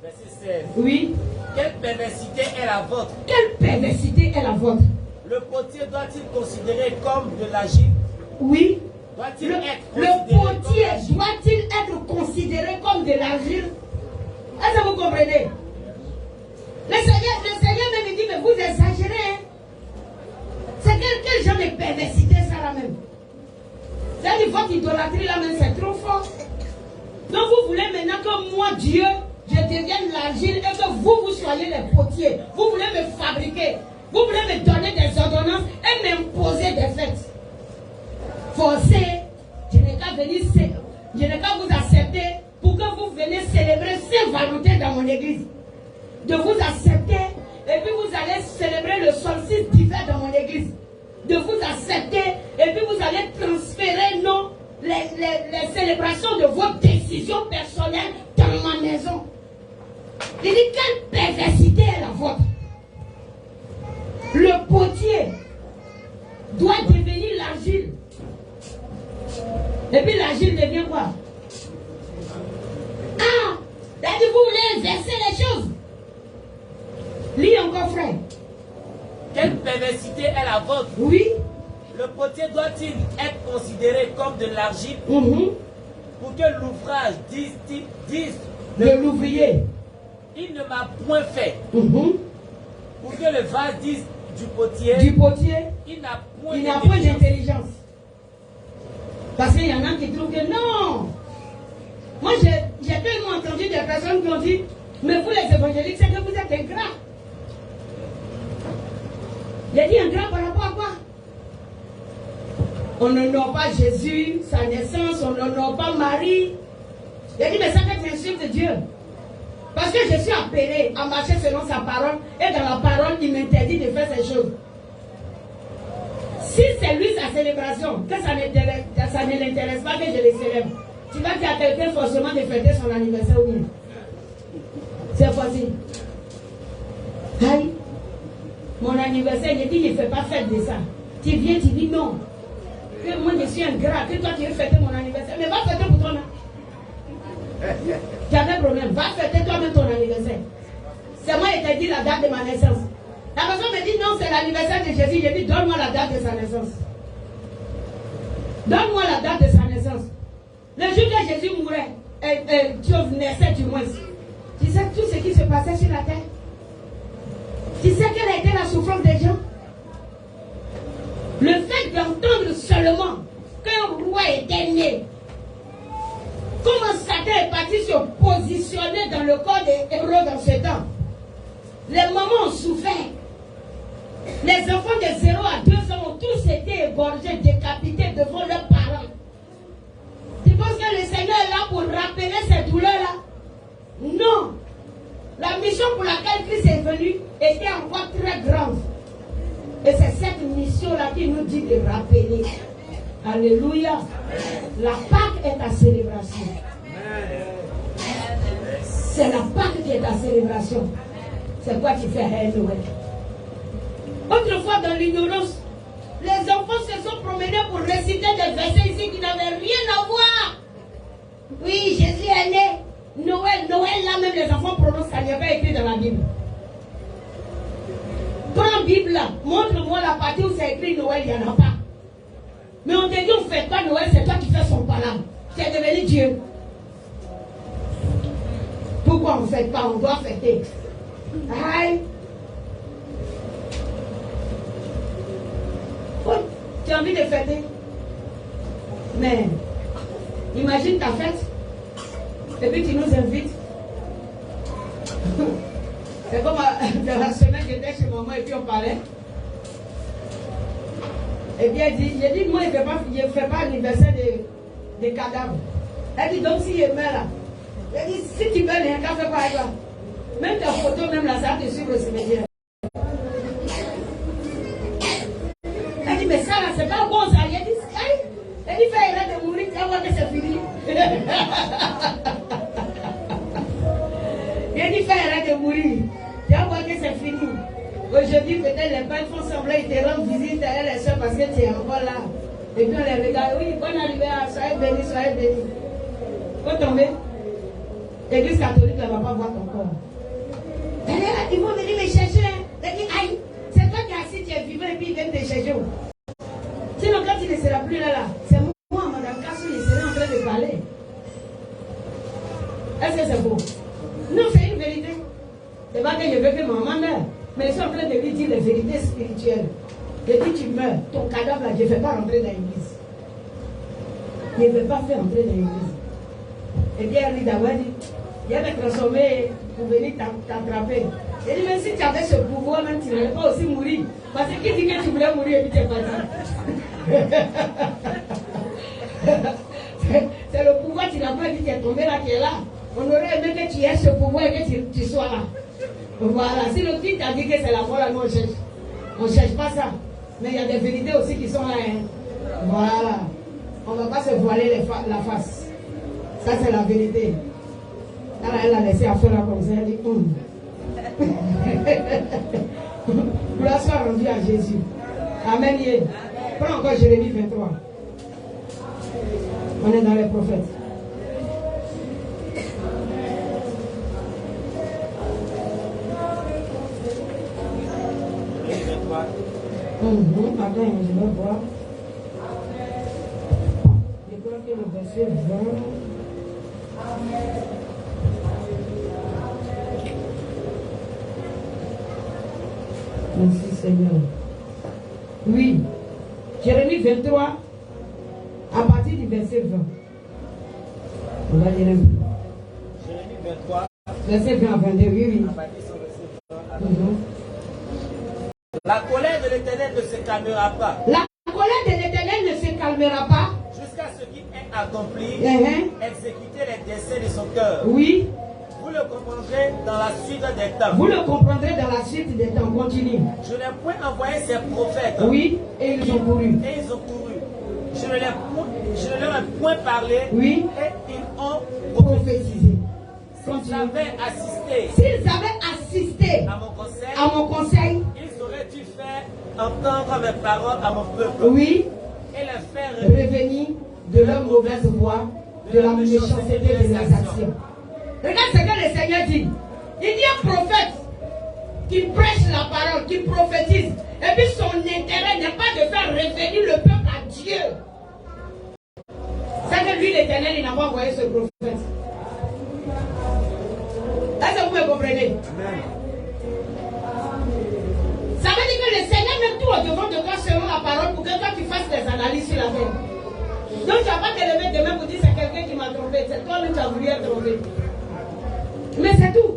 Verset 16. Oui. Quelle perversité est la vôtre? Quelle perversité est la vôtre? Le potier doit-il considérer comme de l'argile? Oui. Doit-il être Le potier doit-il être considéré comme de l'argile? Est-ce que vous comprenez? Le Seigneur même dit, mais vous exagérez. Hein? C'est quel genre de perversité ça là même? C'est-à-dire votre idolâtrie là même, c'est trop fort. Donc vous voulez maintenant que moi, Dieu, je devienne l'argile et que vous soyez les potiers. Vous voulez me fabriquer. Vous voulez me donner des ordonnances et m'imposer des fêtes. Forcé, je n'ai qu'à vous accepter pour que vous veniez célébrer Saint-Valentin dans mon église. De vous accepter et puis vous allez célébrer le solstice d'hiver dans mon église. De vous accepter et puis vous allez transférer les célébrations de vos décisions personnelles dans ma maison. Il dit quelle perversité est la vôtre. Le potier doit devenir l'argile. Et puis l'argile devient quoi? Ah, c'est-à-dire vous voulez inverser les choses. Lis encore, frère. Quelle perversité est la vôtre? Oui. Le potier doit-il être considéré comme de l'argile pour que l'ouvrage dise de l'ouvrier? Il ne m'a point fait. Pour que le vase dise du potier, il n'a point d'intelligence. Parce qu'il y en a qui trouvent que non. Moi, j'ai tellement entendu des personnes qui ont dit, mais vous les évangéliques, c'est que vous êtes ingrats. J'ai dit ingrat par rapport à quoi? On n'honore pas Jésus, sa naissance, on n'honore pas Marie. J'ai dit, mais ça fait insulte Dieu. Parce que je suis appelé à marcher selon sa parole, et dans la parole, il m'interdit de faire ces choses. Si c'est lui sa célébration, que ça ne l'intéresse pas que je les célèbre, tu vas dire à quelqu'un forcément de fêter son anniversaire ou bien. C'est facile. Aïe, mon anniversaire, j'ai dit, il ne fait pas fête de ça. Tu viens, tu dis non. Que moi je suis ingrat, que toi tu veux fêter mon anniversaire. Mais va fêter pour toi-même. Tu as un problème, va fêter toi-même ton anniversaire. C'est moi qui t'ai dit la date de ma naissance. La personne me dit non, c'est l'anniversaire de Jésus. J'ai dit donne-moi la date de sa naissance. Donne-moi la date de sa naissance. Le jour que Jésus mourait, Dieu naissait du moins. Tu sais tout ce qui se passait sur la terre? Tu sais quelle a été la souffrance des gens? Le fait d'entendre seulement qu'un roi était né, comment Satan est parti se positionner dans le corps des héros dans ce temps? Les mamans ont souffert. Les enfants de 0 à 2 ans ont tous été égorgés, décapités devant leurs parents. Tu penses que le Seigneur est là pour rappeler ces douleurs-là? Non. La mission pour laquelle Christ est venu était encore très grande. Et c'est cette mission-là qui nous dit de rappeler. Alléluia. La Pâque est ta célébration. C'est la Pâque qui est ta célébration. C'est quoi tu fais à Noël? Autrefois, dans l'ignorance, les enfants se sont promenés pour réciter des versets ici qui n'avaient rien à voir. Oui, Jésus est né. Noël, là même les enfants prononcent, ça n'est pas écrit dans la Bible. Prends la Bible là, montre-moi la partie où c'est écrit Noël, il n'y en a pas. Mais on te dit, on ne fait pas Noël, c'est toi qui fais son palabre. Tu es devenu Dieu. Pourquoi on ne fait pas? On doit fêter. Aïe. Oh, tu as envie de fêter? Mais Imagine ta fête. Et puis tu nous invites. C'est comme dans la semaine, j'étais chez maman et puis on parlait. Et bien elle dit, j'ai dit, moi je ne fais pas anniversaire des cadavres. Elle dit, donc si je meurs là, elle dit, si tu meurs, il n'y a qu'à faire quoi avec toi. Même ta photo, même là, ça va te suivre au cimetière. Elle dit, mais ça là, c'est pas bon ça. Elle dit, fais arrête de mourir, tu vas voir que c'est fini. Elle dit, fais arrête de mourir, tu vas voir que c'est fini. Aujourd'hui, peut-être les pères font semblant, ils te rendent visite à elle et soeur parce que tu es encore là. Et puis on les regarde, oui, bonne arrivée, soyez bénis, soyez bénis. Faut tomber. L'église catholique ne va pas voir ton corps. Elle est là, ils vont venir me chercher. Elle dit, aïe, c'est toi qui es assis, tu es vivant et puis ils viennent te chercher. Sinon, quand il ne sera plus là, c'est moi, madame Kassou, il serait en train de parler. Est-ce que c'est beau? Non, c'est une vérité. C'est pas que je veux que maman meure. Mais je suis en train de lui dire les vérités spirituelles. Je dis, tu meurs, ton cadavre là, je ne vais pas rentrer dans l'église. Je ne vais pas faire entrer dans l'église. Et bien, elle dit, d'abord, il va me transformer pour venir t'attraper. Elle dit, même si tu avais ce pouvoir, même tu n'allais pas aussi mourir. Parce que qui dit que tu voulais mourir et puis tu es parti? C'est le pouvoir, tu n'as pas dit que tu es tombé là, qui est là. On aurait aimé que tu aies ce pouvoir et que tu sois là. Voilà, si le qui t'a dit que c'est la foi, là, nous on cherche. On ne cherche pas ça. Mais il y a des vérités aussi qui sont là. Hein. Voilà. On ne va pas se voiler la face. Ça, c'est la vérité. Là, elle a laissé à faire là comme ça. Elle dit, Gloire soit rendue à Jésus. Amen. Prends encore Jérémie 23. On est dans les prophètes. Attends, je vais voir. Je crois que le verset 20. Merci Seigneur. Oui. Jérémie 23, à partir du verset 20. On va lire un peu. Jérémie 23. Verset 20 à 22, oui. À partir de son verset 20 à 22. La colère de l'Éternel ne se calmera pas. La colère de l'Éternel ne se calmera pas. Jusqu'à ce qu'il ait accompli, exécuter les desseins de son cœur. Oui. Vous le comprendrez dans la suite des temps. Vous le comprendrez dans la suite des temps. Continue. Je n'ai point envoyé ces prophètes. Oui, et ils ont couru. Et ils ont couru. Je ne leur ai point parlé. Oui. Et ils ont prophétisé. S'ils avaient assisté à mon conseil, ils auraient dû faire entendre mes paroles à mon peuple. Oui. Et les faire revenir de leur mauvaise voie, de la méchanceté de leurs actions. Regarde ce que le Seigneur dit. Il dit un prophète qui prêche la parole, qui prophétise. Et puis son intérêt n'est pas de faire revenir le peuple à Dieu. C'est que lui, l'Éternel, il n'a pas envoyé ce prophète. Est-ce que vous me comprenez? Ça veut dire que le Seigneur met tout au devant de toi selon la parole pour que toi tu fasses des analyses sur la terre. Donc tu ne vas pas te lever demain pour dire c'est quelqu'un qui m'a trompé. C'est toi qui as voulu être trompé. Mais c'est tout.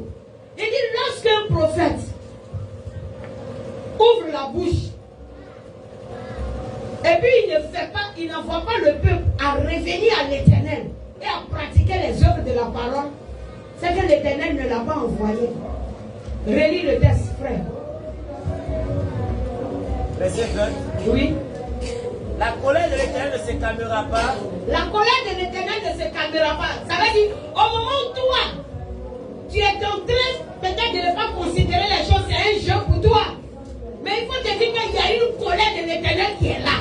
Il dit lorsqu'un prophète ouvre la bouche et puis il n'envoie pas le peuple à revenir à l'Éternel et à pratiquer les œuvres de la parole, c'est que l'Éternel ne l'a pas envoyé. Relis le texte, frère. Verset 20. Oui. La colère de l'Éternel ne se calmera pas. La colère de l'Éternel ne se calmera pas. Ça veut dire, au moment où toi, tu es en train peut-être de ne pas considérer les choses, c'est un jeu pour toi. Mais il faut te dire qu'il y a une colère de l'Éternel qui est là,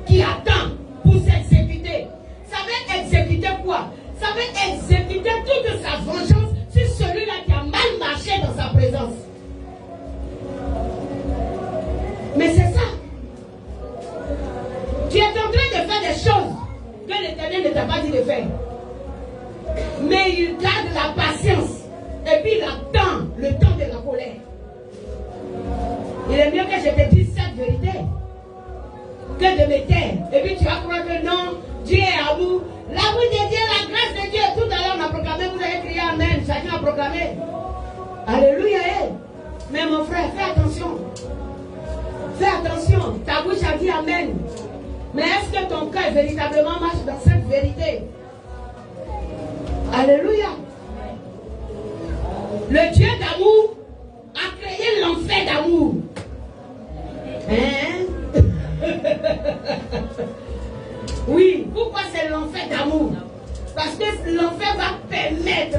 qui attend pour s'exécuter. Ça veut exécuter quoi? Ça veut exécuter toute sa vengeance sur celui-là qui a mal marché dans sa présence. Mais c'est ça. Tu es en train de faire des choses que l'Éternel ne t'a pas dit de faire. Mais il garde la patience. Et puis il attend le temps de la colère. Il est mieux que je te dise cette vérité que de me taire. Et puis tu vas croire que non, Dieu est d'amour. L'amour de Dieu, la grâce de Dieu. Tout à l'heure, on a proclamé, vous avez crié Amen. Chacun a proclamé. Alléluia. Mais mon frère, fais attention. Fais attention. Ta bouche a dit Amen. Mais est-ce que ton cœur véritablement marche dans cette vérité? Alléluia. Le Dieu d'amour a créé l'enfer d'amour. Hein? Oui, pourquoi c'est l'enfer d'amour? Parce que l'enfer va permettre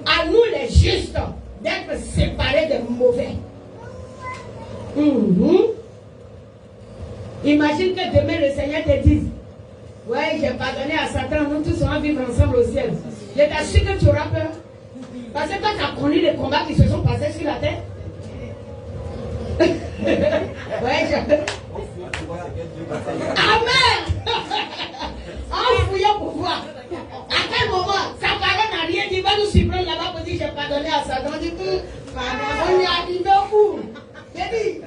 à nous les justes d'être séparés des mauvais. Imagine que demain le Seigneur te dise: ouais, j'ai pardonné à Satan, nous tous allons vivre ensemble au ciel. Je t'assure que tu auras peur. Parce que toi, tu as connu les combats qui se sont passés sur la terre. Ouais, Amen. En fouillant pour voir. À quel moment sa parole n'a rien dit, il va nous surprendre là-bas pour dire: j'ai pardonné à Satan. On dit: on est arrivé où?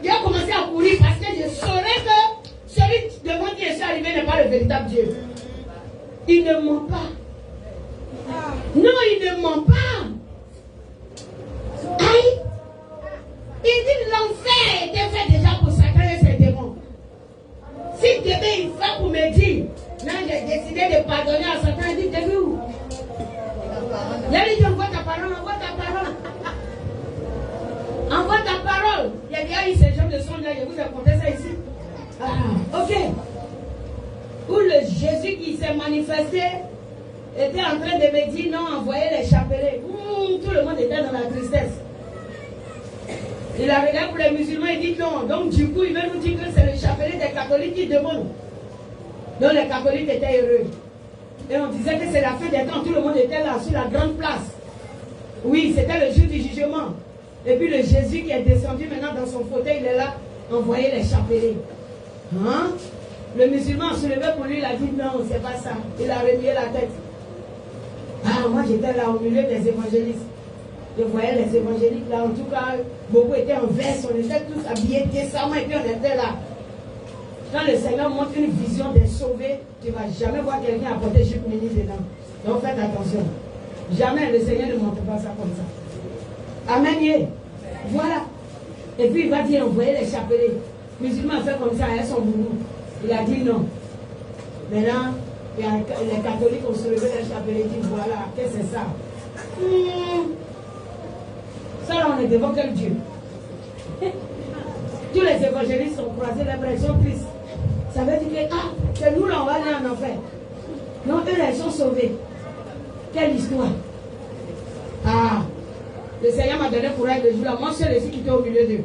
Il a commencé à courir parce que je saurais que celui devant qui je suis arrivé n'est pas le véritable Dieu. Il ne ment pas. Non, il ne ment pas. Aïe. Il dit: l'enfer était fait déjà pour Satan et ses démons. Si demain il va pour me dire: non, j'ai décidé de pardonner à Satan, il dit: t'es vu où? Il a dit: envoie ta parole, envoie ta parole. Envoie ta parole. Il y a déjà eu ces gens de son là, je vous ai raconté ça ici. Ah, ok. Où le Jésus qui s'est manifesté était en train de me dire: non, envoyez les chapelets. Tout le monde était dans la tristesse. Il a regardé pour les musulmans, il dit non. Donc du coup, il veut nous dire que c'est le chapelet des catholiques qui demande. Donc les catholiques étaient heureux. Et on disait que c'est la fin des temps, tout le monde était là, sur la grande place. Oui, c'était le jour du jugement. Et puis le Jésus qui est descendu maintenant dans son fauteuil, il est là, envoyé les chapelets. Hein? Le musulman a soulevé pour lui, il a dit non, c'est pas ça. Il a remué la tête. Ah, moi j'étais là au milieu des évangélistes. Je voyais les évangéliques là, en tout cas, beaucoup étaient en veste, on était tous habillés décemment et puis on était là. Quand le Seigneur montre une vision des sauvés, tu ne vas jamais voir quelqu'un apporter jupe mini dedans. Donc faites attention. Jamais le Seigneur ne montre pas ça comme ça. Amen. Voilà. Et puis il va dire: envoyez les chapelets. Le musulman a fait comme ça avec son boubou. Il a dit non. Maintenant, les catholiques ont soulevé les chapelets et dit: voilà, qu'est-ce que c'est ça? Ça là, on est devant quel Dieu? Tous les évangélistes sont croisés, les bras sont tristes. Ça veut dire que, c'est nous là, on va aller en enfer. Non, eux là, ils sont sauvés. Quelle histoire? Le Seigneur m'a donné courage le jour là. Moi, je suis ici qui était au milieu d'eux.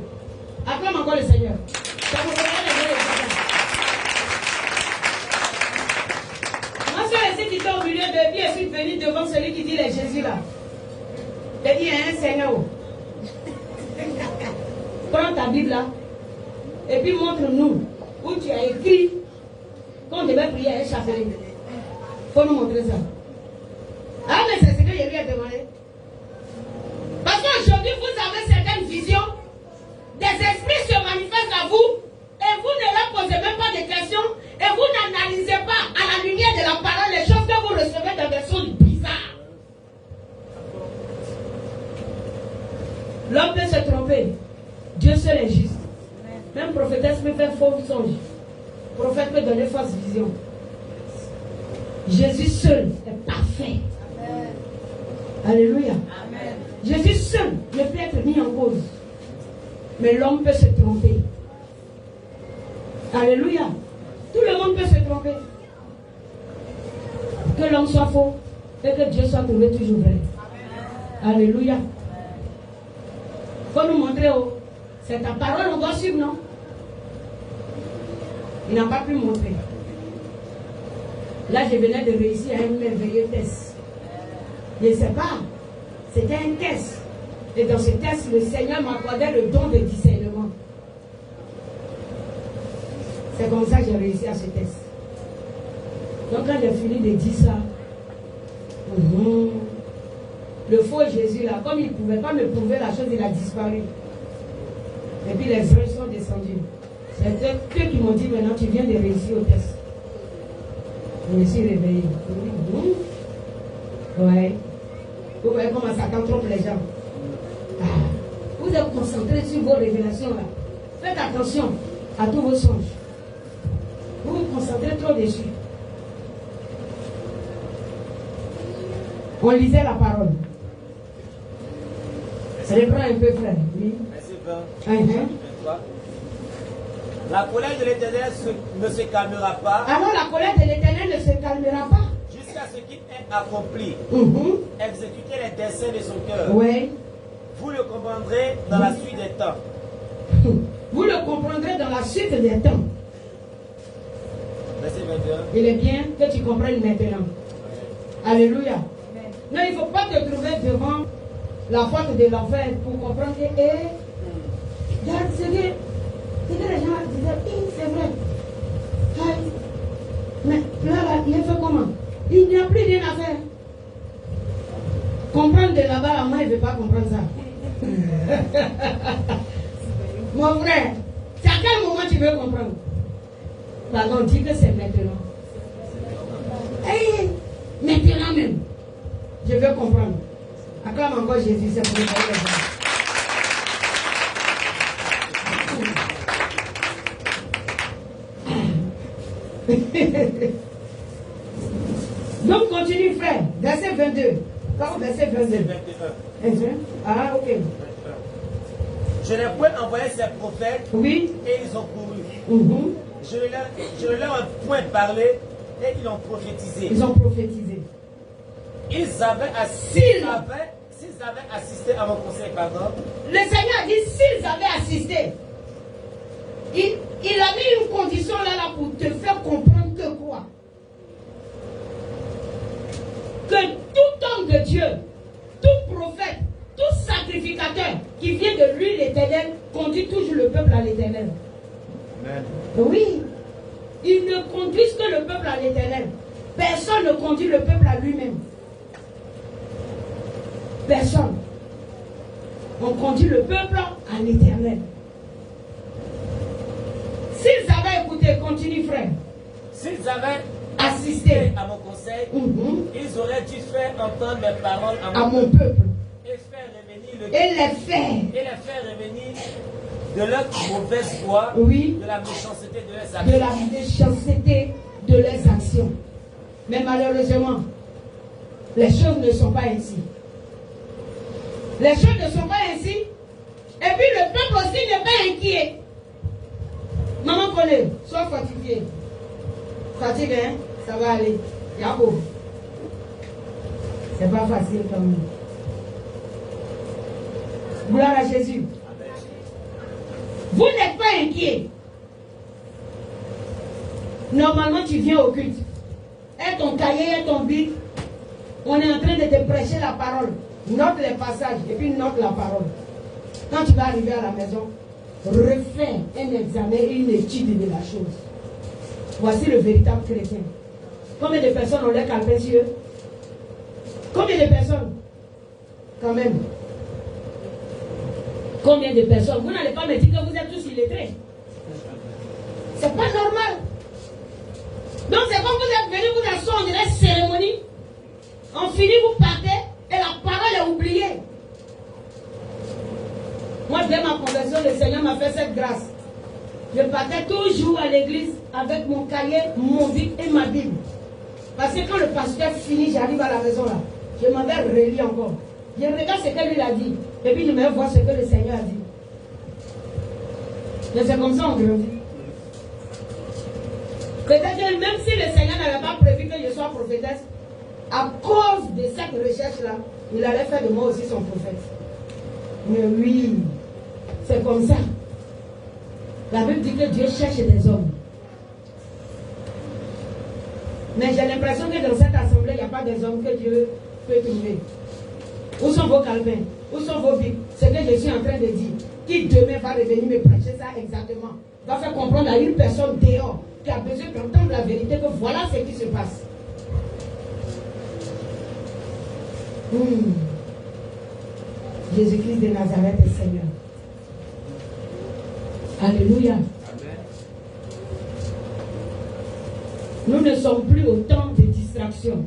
Acclame encore le Seigneur. Ça vous fait moi, je suis ici qui était au milieu d'eux. Puis je suis venu devant celui qui dit les Jésus là. Il dit: hein, Seigneur. Prends ta Bible là. Et puis montre-nous où tu as écrit qu'on devait prier à un chapelet. Il faut nous montrer ça. Ah, mais c'est ce que je lui ai demandé. Parce qu'aujourd'hui, vous avez certaines visions. Des esprits se manifestent à vous. Et vous ne leur posez même pas de questions. Et vous n'analysez pas à la lumière de la parole les choses que vous recevez dans des sons bizarres. L'homme peut se tromper. Dieu seul est juste. Même prophétesse peut faire faux songe. Prophète peut donner fausse vision. Jésus seul est parfait. Amen. Alléluia. Amen. Jésus seul ne peut être mis en cause. Mais l'homme peut se tromper. Alléluia. Tout le monde peut se tromper. Que l'homme soit faux et que Dieu soit trouvé toujours vrai. Amen. Alléluia. Il faut nous montrer, c'est ta parole, on doit suivre, non? Il n'a pas pu montrer. Là, je venais de réussir à un merveilleux test. Je ne sais pas. C'était un test. Et dans ce test, le Seigneur m'accordait le don de discernement. C'est comme ça que j'ai réussi à ce test. Donc quand j'ai fini de dire ça, le faux Jésus là, comme il ne pouvait pas me prouver la chose, il a disparu. Et puis les anges sont descendus. C'est eux qui m'ont dit: maintenant tu viens de réussir au test. Je me suis réveillée. Ouais. Vous voyez comment Satan trompe les gens. Ah. Vous êtes concentrés sur vos révélations là. Faites attention à tous vos songes. Vous vous concentrez trop dessus. On lisait la parole. Reprends un peu, frère. Oui. Verset 20. La colère de l'Éternel ne se calmera pas. Alors la colère de l'Éternel ne se calmera pas. Jusqu'à ce qu'il ait accompli, exécuté les desseins de son cœur. Oui. Vous le comprendrez dans la suite des temps. Vous le comprendrez dans la suite des temps. Verset 21. Il est bien que tu comprennes maintenant. Alléluia. Non, il ne faut pas te trouver devant la porte de l'enfer pour comprendre que, regarde, c'est que les gens disaient, c'est vrai. Mais là, il est fait comment? Il n'y a plus rien à faire. Comprendre de là-bas, moi, il ne veut pas comprendre ça. Mon frère, c'est à quel moment tu veux comprendre? Pardon, dis que c'est maintenant. Hey, maintenant même, je veux comprendre. Acclame encore Jésus, c'est pour le Donc continue frère, verset 22. Verset 22. 21. Ah ok. Je n'ai point envoyé ces prophètes, Oui. Et ils ont couru. Je ne leur ai point parlé et ils ont prophétisé. Ils ont prophétisé. S'ils avaient assisté à mon conseil, pardon. Le Seigneur a dit s'ils avaient assisté. Il a mis une condition là pour te faire comprendre que quoi? Que tout homme de Dieu, tout prophète, tout sacrificateur qui vient de lui, l'Éternel, conduit toujours le peuple à l'Éternel. Oui. Ils ne conduisent que le peuple à l'Éternel. Personne ne conduit le peuple à lui-même. Personne. On conduit le peuple à l'Éternel. S'ils avaient écouté, continue frère. S'ils avaient assisté à mon conseil, ils auraient dû faire entendre mes paroles à mon peuple. Et faire revenir et les faire revenir de leur mauvaise foi, oui, de la méchanceté de leurs actions. De la méchanceté de leurs actions. Mais malheureusement, les choses ne sont pas ainsi. Les choses ne sont pas ainsi. Et puis le peuple aussi n'est pas inquiet. Maman connaît, sois fortifié. Fatigue, hein? Ça va aller. Yabo. C'est pas facile quand même. Gloire à Jésus. Vous n'êtes pas inquiet. Normalement, tu viens au culte. Et ton cahier et ton bic, on est en train de te prêcher la parole. Note les passages et puis note la parole. Quand tu vas arriver à la maison, refais un examen et une étude de la chose. Voici le véritable chrétien. Combien de personnes ont l'air campés sur eux? Combien de personnes? Quand même. Combien de personnes? Vous n'allez pas me dire que vous êtes tous illettrés. C'est pas normal. Donc c'est comme vous êtes venus vous asseoir, on dirait cérémonie. On finit, vous partez et la parole est oubliée. Moi, dès ma conversion, le Seigneur m'a fait cette grâce. Je partais toujours à l'église avec mon cahier, mon bic et ma Bible. Parce que quand le pasteur finit, j'arrive à la maison là. Je m'avais relis encore. Je regarde ce que lui a dit. Et puis je me vois ce que le Seigneur a dit. Et c'est comme ça on grandit. Peut-être que même si le Seigneur n'avait pas prévu que je sois prophétesse, à cause de cette recherche-là, il allait faire de moi aussi son prophète. Mais oui, c'est comme ça. La Bible dit que Dieu cherche des hommes. Mais j'ai l'impression que dans cette assemblée, il n'y a pas des hommes que Dieu peut trouver. Où sont vos calepins? Où sont vos bibles? Ce que je suis en train de dire. Qui demain va revenir me prêcher ça exactement? Va faire comprendre à une personne dehors qui a besoin d'entendre la vérité que voilà ce qui se passe. Jésus-Christ de Nazareth est Seigneur. Alléluia. Amen. Nous ne sommes plus au temps de distraction.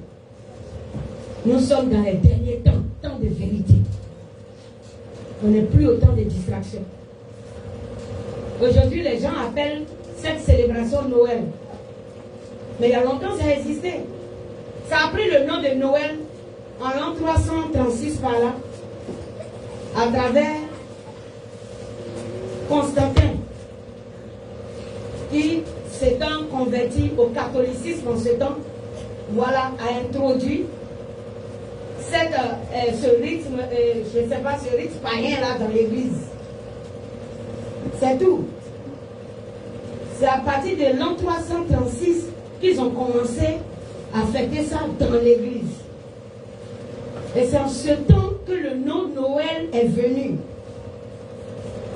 Nous sommes dans les derniers temps, temps de vérité. On n'est plus au temps de distraction. Aujourd'hui, les gens appellent cette célébration Noël. Mais il y a longtemps, ça existait. Ça a pris le nom de Noël en l'an 336 par là, à travers Constantin, qui s'étant converti au catholicisme en ce temps, voilà, a introduit ce rythme, je ne sais pas, ce rythme païen là dans l'église. C'est tout. C'est à partir de l'an 336 qu'ils ont commencé à fêter ça dans l'église. Et c'est en ce temps que le nom Noël est venu.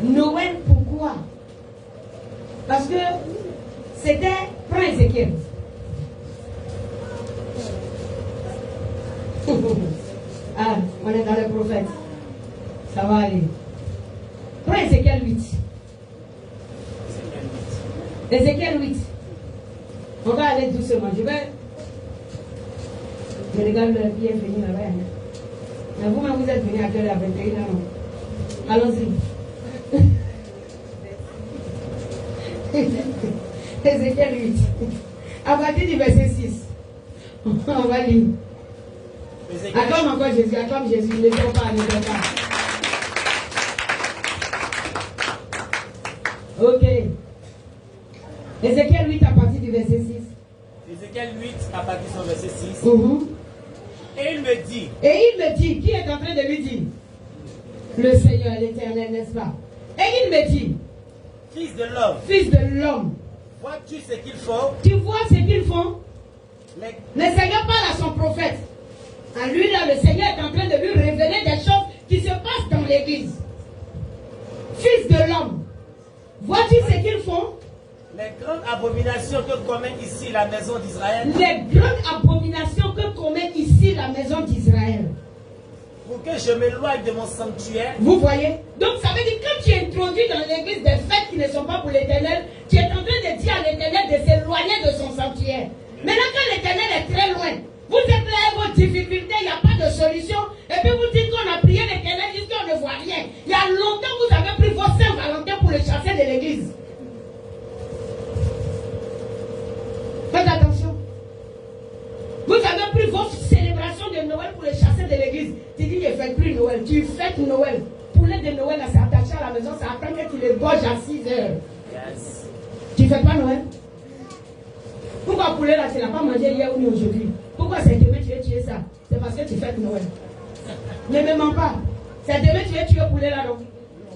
Noël, pourquoi? Parce que c'était, prends Ézéchiel. Ah, on est dans les prophètes. Ça va aller. Prends Ézéchiel 8. Ézéchiel 8. On va aller doucement. Je regarde le pied venu là-bas. Mais vous-même, vous êtes venu à quelle heure? 21 ans. Allons-y. Ézéchiel 8. À partir du verset 6. On va lire. Acclame encore Jésus, acclame Jésus, ne dors pas, ne dors pas. Ok. Ézéchiel 8 à partir du verset 6. Ézéchiel 8 à partir du verset 6. Et il me dit, qui est en train de lui dire? Le Seigneur, l'Éternel, n'est-ce pas? Et il me dit, fils de l'homme, vois-tu ce qu'ils font? Tu vois ce qu'ils font? Le Seigneur parle à son prophète. À lui là, le Seigneur est en train de lui révéler des choses qui se passent dans l'église. Fils de l'homme, vois-tu ce qu'ils font? Les grandes abominations que commet ici la maison d'Israël. Les grandes abominations que commet ici la maison d'Israël. Pour que je m'éloigne de mon sanctuaire. Vous voyez? Donc ça veut dire que quand tu introduis dans l'église des fêtes qui ne sont pas pour l'Éternel, tu es en train de dire à l'Éternel de s'éloigner de son sanctuaire. Maintenant quand l'Éternel est très loin, vous êtes là avec vos difficultés, il n'y a pas de solution, et puis vous dites qu'on a prié l'Éternel jusqu'on ne voit rien. Il y a longtemps vous avez pris vos Saint-Valentin pour le chasser de l'église. Faites attention. Vous avez pris vos célébrations de Noël pour le chasser de l'église. Tu dis, ne faites plus Noël. Tu fêtes Noël. Poulet de Noël, c'est attaché à la maison, ça attend que tu le gorges à 6 heures. Yes. Tu ne fais pas Noël? Pourquoi poulet là, tu n'as pas mangé hier ou aujourd'hui? Pourquoi c'est demain tu veux tuer ça? C'est parce que tu fêtes Noël. Ne me mens pas. C'est demain tu veux tuer poulet là, non?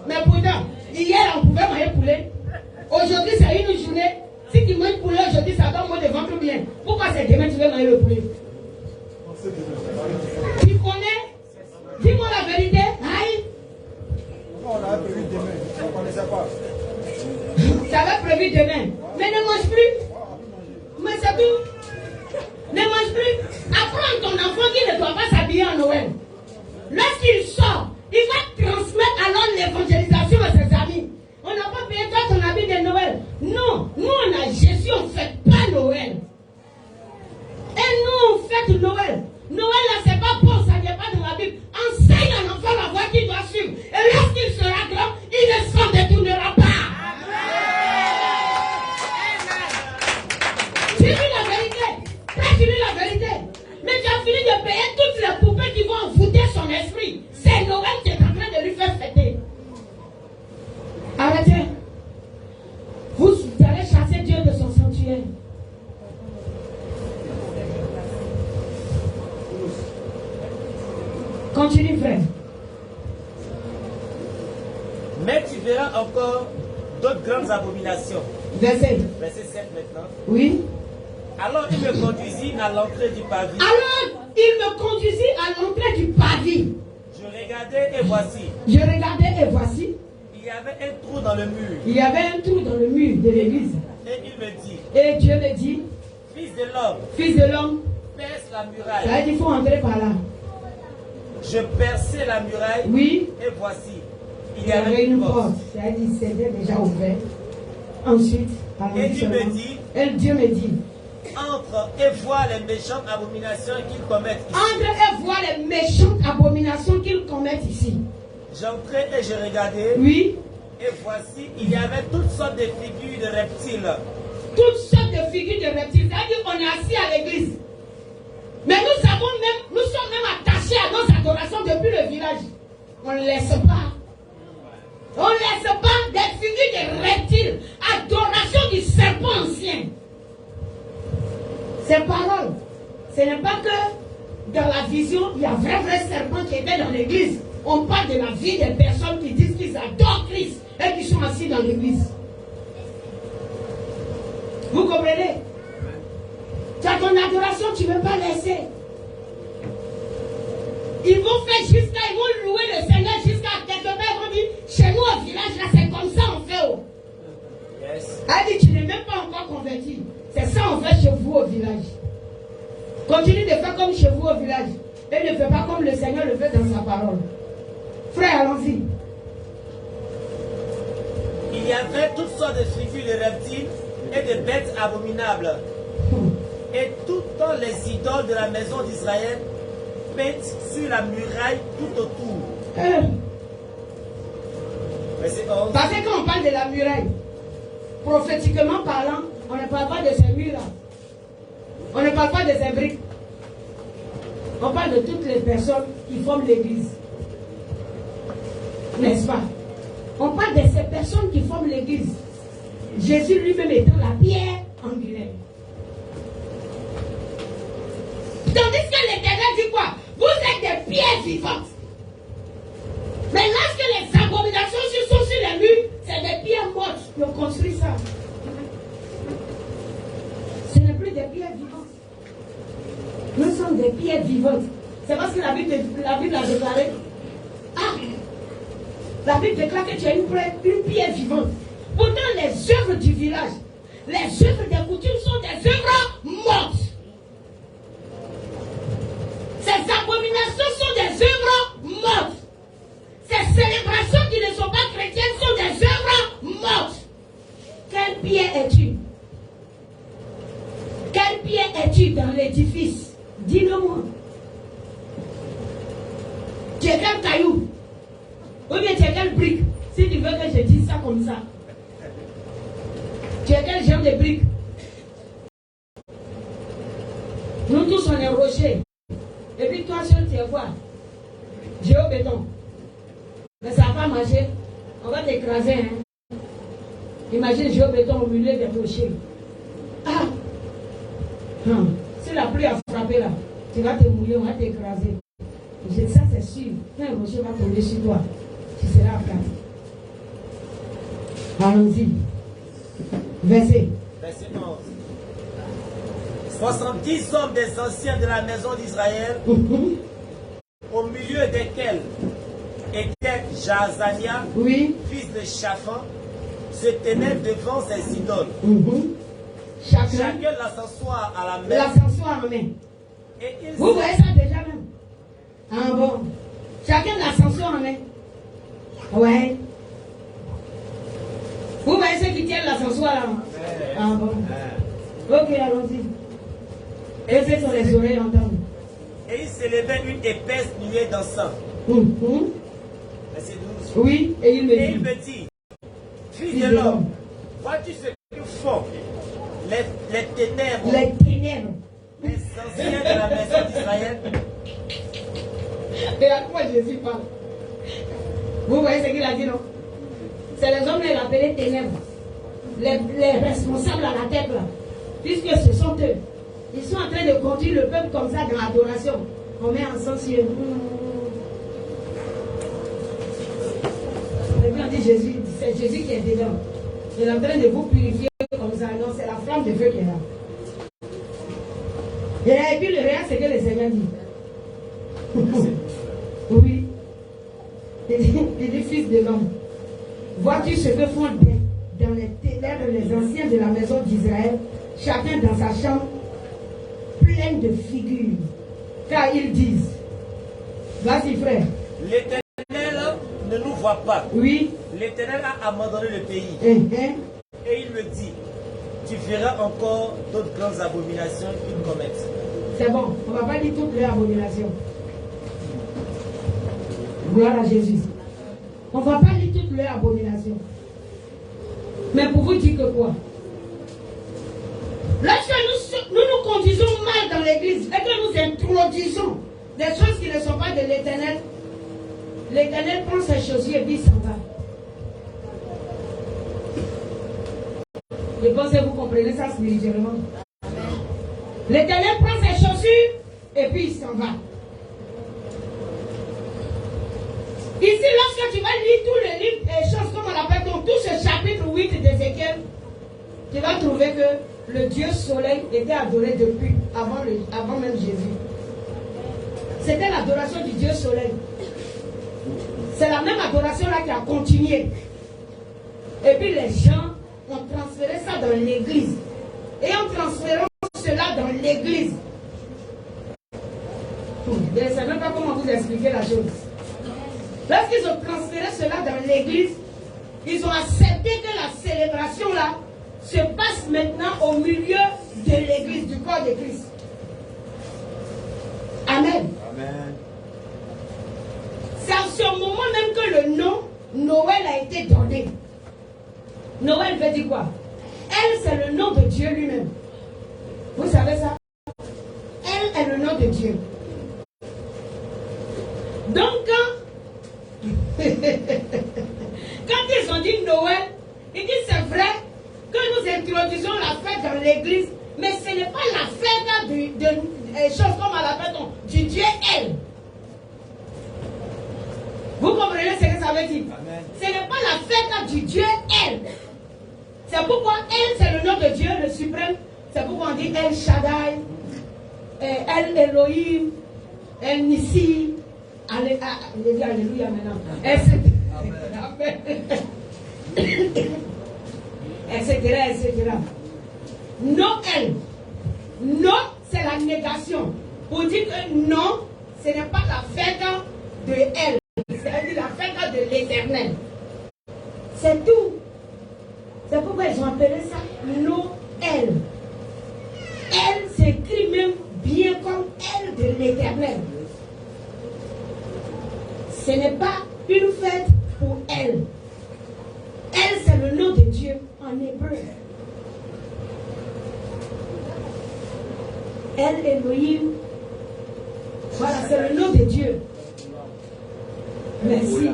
Mais pourtant, hier on pouvait manger poulet. Aujourd'hui c'est une journée. Si tu manges poulet aujourd'hui, ça donne moins de ventre bien. Pourquoi c'est demain tu veux manger le poulet? Tu connais? Dis-moi la vérité. Aïe. On avait prévu demain. On ne connaissait pas. Ça va prévu demain. Mais ne mange plus. Mais c'est tout. Ne mange plus. Apprends ton enfant qui ne doit pas s'habiller en Noël. Lorsqu'il sort, il va transmettre alors l'évangélisation à ses amis. On n'a pas payé toi ton habit de Noël. Non, nous on a Jésus, on ne fait pas Noël. Et nous on fête Noël. Noël là c'est pas bon, ça n'est pas dans la Bible. Enseigne à l'enfant la voie qu'il doit suivre. Et lorsqu'il sera grand, il ne s'en détournera pas. Tu dis la vérité. Tu dis la vérité. Mais tu as fini de payer toutes les poupées qui vont envoûter son esprit. C'est Noël qui est en train de lui faire fêter. Arrêtez. Vous allez chasser Dieu de son sanctuaire. Continue, frère. Mais tu verras encore d'autres grandes abominations. Verset 7 maintenant. Oui. Alors il me conduisit à l'entrée du parvis. Alors il me conduisit à l'entrée du parvis. Je regardais et voici. Je regardais et voici. Il y avait un trou dans le mur. Il y avait un trou dans le mur de l'église. Et il me dit. Et Dieu me dit. Fils de l'homme. Fils de l'homme. Perce la muraille. Ça veut dire qu'il faut entrer par là. Je perçai la muraille. Oui. Et voici. Il y avait une porte. Ça veut dire c'était déjà ouvert. Ensuite. Et il me dit. Et Dieu me dit. entre et vois les méchantes abominations qu'ils commettent ici. Entre et vois les méchantes abominations qu'ils commettent ici. J'entrais et je regardais. Oui. Et voici, il y avait toutes sortes de figures de reptiles. Toutes sortes de figures de reptiles. C'est-à-dire qu'on est assis à l'église. Mais nous sommes même attachés à nos adorations depuis le village. On ne laisse pas. On ne laisse pas des figures de reptiles. Adoration du serpent ancien. Ces paroles, ce n'est pas que dans la vision, il y a vrai serpent qui était dans l'église. On parle de la vie des personnes qui disent qu'ils adorent Christ et qui sont assis dans l'église. Vous comprenez? Tu as ton adoration, tu ne veux pas laisser. Ils vont faire ils vont louer le Seigneur jusqu'à quelque part. Ils vont dire, chez nous au village, là, c'est comme ça on fait. Oh. Yes. Elle dit, tu n'es même pas encore converti. C'est ça on fait chez vous au village. Continue de faire comme chez vous au village. Et ne fais pas comme le Seigneur le fait dans sa parole. Frère, allons-y. Il y avait toutes sortes de figures de reptiles et de bêtes abominables. Et toutes les idoles de la maison d'Israël peintes sur la muraille tout autour. Verset 11. Parce que quand on parle de la muraille, prophétiquement parlant, on ne parle pas de ces murs-là. On ne parle pas de ces briques. On parle de toutes les personnes qui forment l'église. N'est-ce pas? On parle de ces personnes qui forment l'église. Jésus lui-même étant la pierre angulaire. Tandis que l'Éternel dit quoi? Vous êtes des pierres vivantes. Mais lorsque les abominations sont sur les murs, c'est des pierres mortes qui ont construit ça. Ce n'est plus des pierres vivantes. Nous sommes des pierres vivantes. C'est parce que la Bible a déclaré. Ah! La Bible déclare que tu es une pierre vivante. Pourtant, les œuvres du village, les œuvres des coutumes sont des œuvres mortes. Ces abominations sont des œuvres mortes. Ces célébrations qui ne sont pas chrétiennes sont des œuvres mortes. Quelle pierre es-tu? Quelle pierre es-tu dans l'édifice? Dis-le-moi. Tu es quel caillou? Ou bien tu es quelle brique? Si tu veux que je dise ça comme ça. Tu es quel genre de brique? Nous tous on est rochers. Et puis toi seul tu es quoi? Géobéton. Mais ça ne va pas marcher. On va t'écraser. Hein? Imagine géobéton au milieu des rochers. Ah! Si la pluie a frappé là, tu vas te mouiller, on va t'écraser. Ça c'est sûr. Un rocher va tomber sur toi. Tu seras à plat. Allons-y. Verset 11. 70 hommes des anciens de la maison d'Israël, au milieu desquels était Jaazania, oui, fils de Shaphan, se tenaient devant ces idoles. Chacun l'ascensoir à la main. L'ascensoir à la main. Et vous voyez ça déjà même? Ah bon. Chacun l'ascensoir à la main. Ouais. Vous voyez ceux qui tiennent l'ascensoir là? Ah bon. Ok, allons-y. Et c'est sur les oreilles entendre. Et il s'élevait une épaisse nuée d'encens. Verset 12. Oui, et il me dit, fils de l'homme, vois-tu ce que font les ténèbres, les anciens de la maison d'Israël? Et à quoi Jésus parle? Vous voyez ce qu'il a dit, non? C'est les hommes, il appelait ténèbres. Les responsables à la tête, là. Puisque ce sont eux. Ils sont en train de conduire le peuple comme ça dans l'adoration. On met ensemble sur eux. Et puis on dit Jésus, c'est Jésus qui est dedans. Il est en train de vous purifier comme ça. Non, c'est la flamme de feu qui est là. Et puis le réel, c'est que le Seigneur dit. Oui. Il dit, fils de l'homme, vois-tu ce que font dans les ténèbres les anciens de la maison d'Israël, chacun dans sa chambre, pleine de figures, car ils disent, vas-y frère. L'Éternel ne nous voit pas. Oui. L'Éternel a abandonné le pays. Et il me dit, tu feras encore d'autres grandes abominations qu'ils commettent. C'est bon, on ne va pas dire toutes les abominations. Gloire à Jésus. On ne va pas dire toutes les abominations. Mais pour vous dire que quoi? Lorsque nous conduisons mal dans l'église et que nous introduisons des choses qui ne sont pas de l'Éternel, l'Éternel prend ses chaussures et puis il s'en va. Je pense que vous comprenez ça spirituellement. L'Éternel prend ses chaussures et puis il s'en va. Ici, lorsque tu vas lire tout le livre des choses, comme on l'appelle, donc tout ce chapitre 8 d'Ézéchiel, tu vas trouver que le Dieu soleil était adoré depuis, avant même Jésus. C'était l'adoration du Dieu soleil. C'est la même adoration là qui a continué. Et puis les gens ont transféré ça dans l'église. Et en transférant cela dans l'église, je ne sais même pas comment vous expliquer la chose. Lorsqu'ils ont transféré cela dans l'église, ils ont accepté que la célébration là se passe maintenant au milieu de l'église, du corps de Christ. Amen. Amen. C'est à ce moment même que le nom Noël a été donné. Noël veut dire quoi? Elle, c'est le nom de Dieu lui-même. Vous savez ça? Elle est le nom de Dieu. Donc, quand ils ont dit Noël, ils disent c'est vrai que nous introduisons la fête dans l'église, mais ce n'est pas la fête de choses comme à la fête du Dieu elle. Vous comprenez ce que ça veut dire? Amen. Ce n'est pas la fête du Dieu elle. C'est pourquoi elle, c'est le nom de Dieu, le suprême. C'est pourquoi on dit El Shaddai, El Elohim, El Nissi. Alléluia maintenant. Etc. Noël. Non, c'est la négation. Pour dire que non, ce n'est pas la fête de elle. C'est-à-dire la fête de l'Éternel. C'est tout. C'est pourquoi ils ont appelé ça Noël. Elle s'écrit même bien comme elle de l'Éternel. Ce n'est pas une fête pour elle. Elle, c'est le nom de Dieu en hébreu. Elle, Elohim. Voilà, c'est le nom de Dieu. Merci.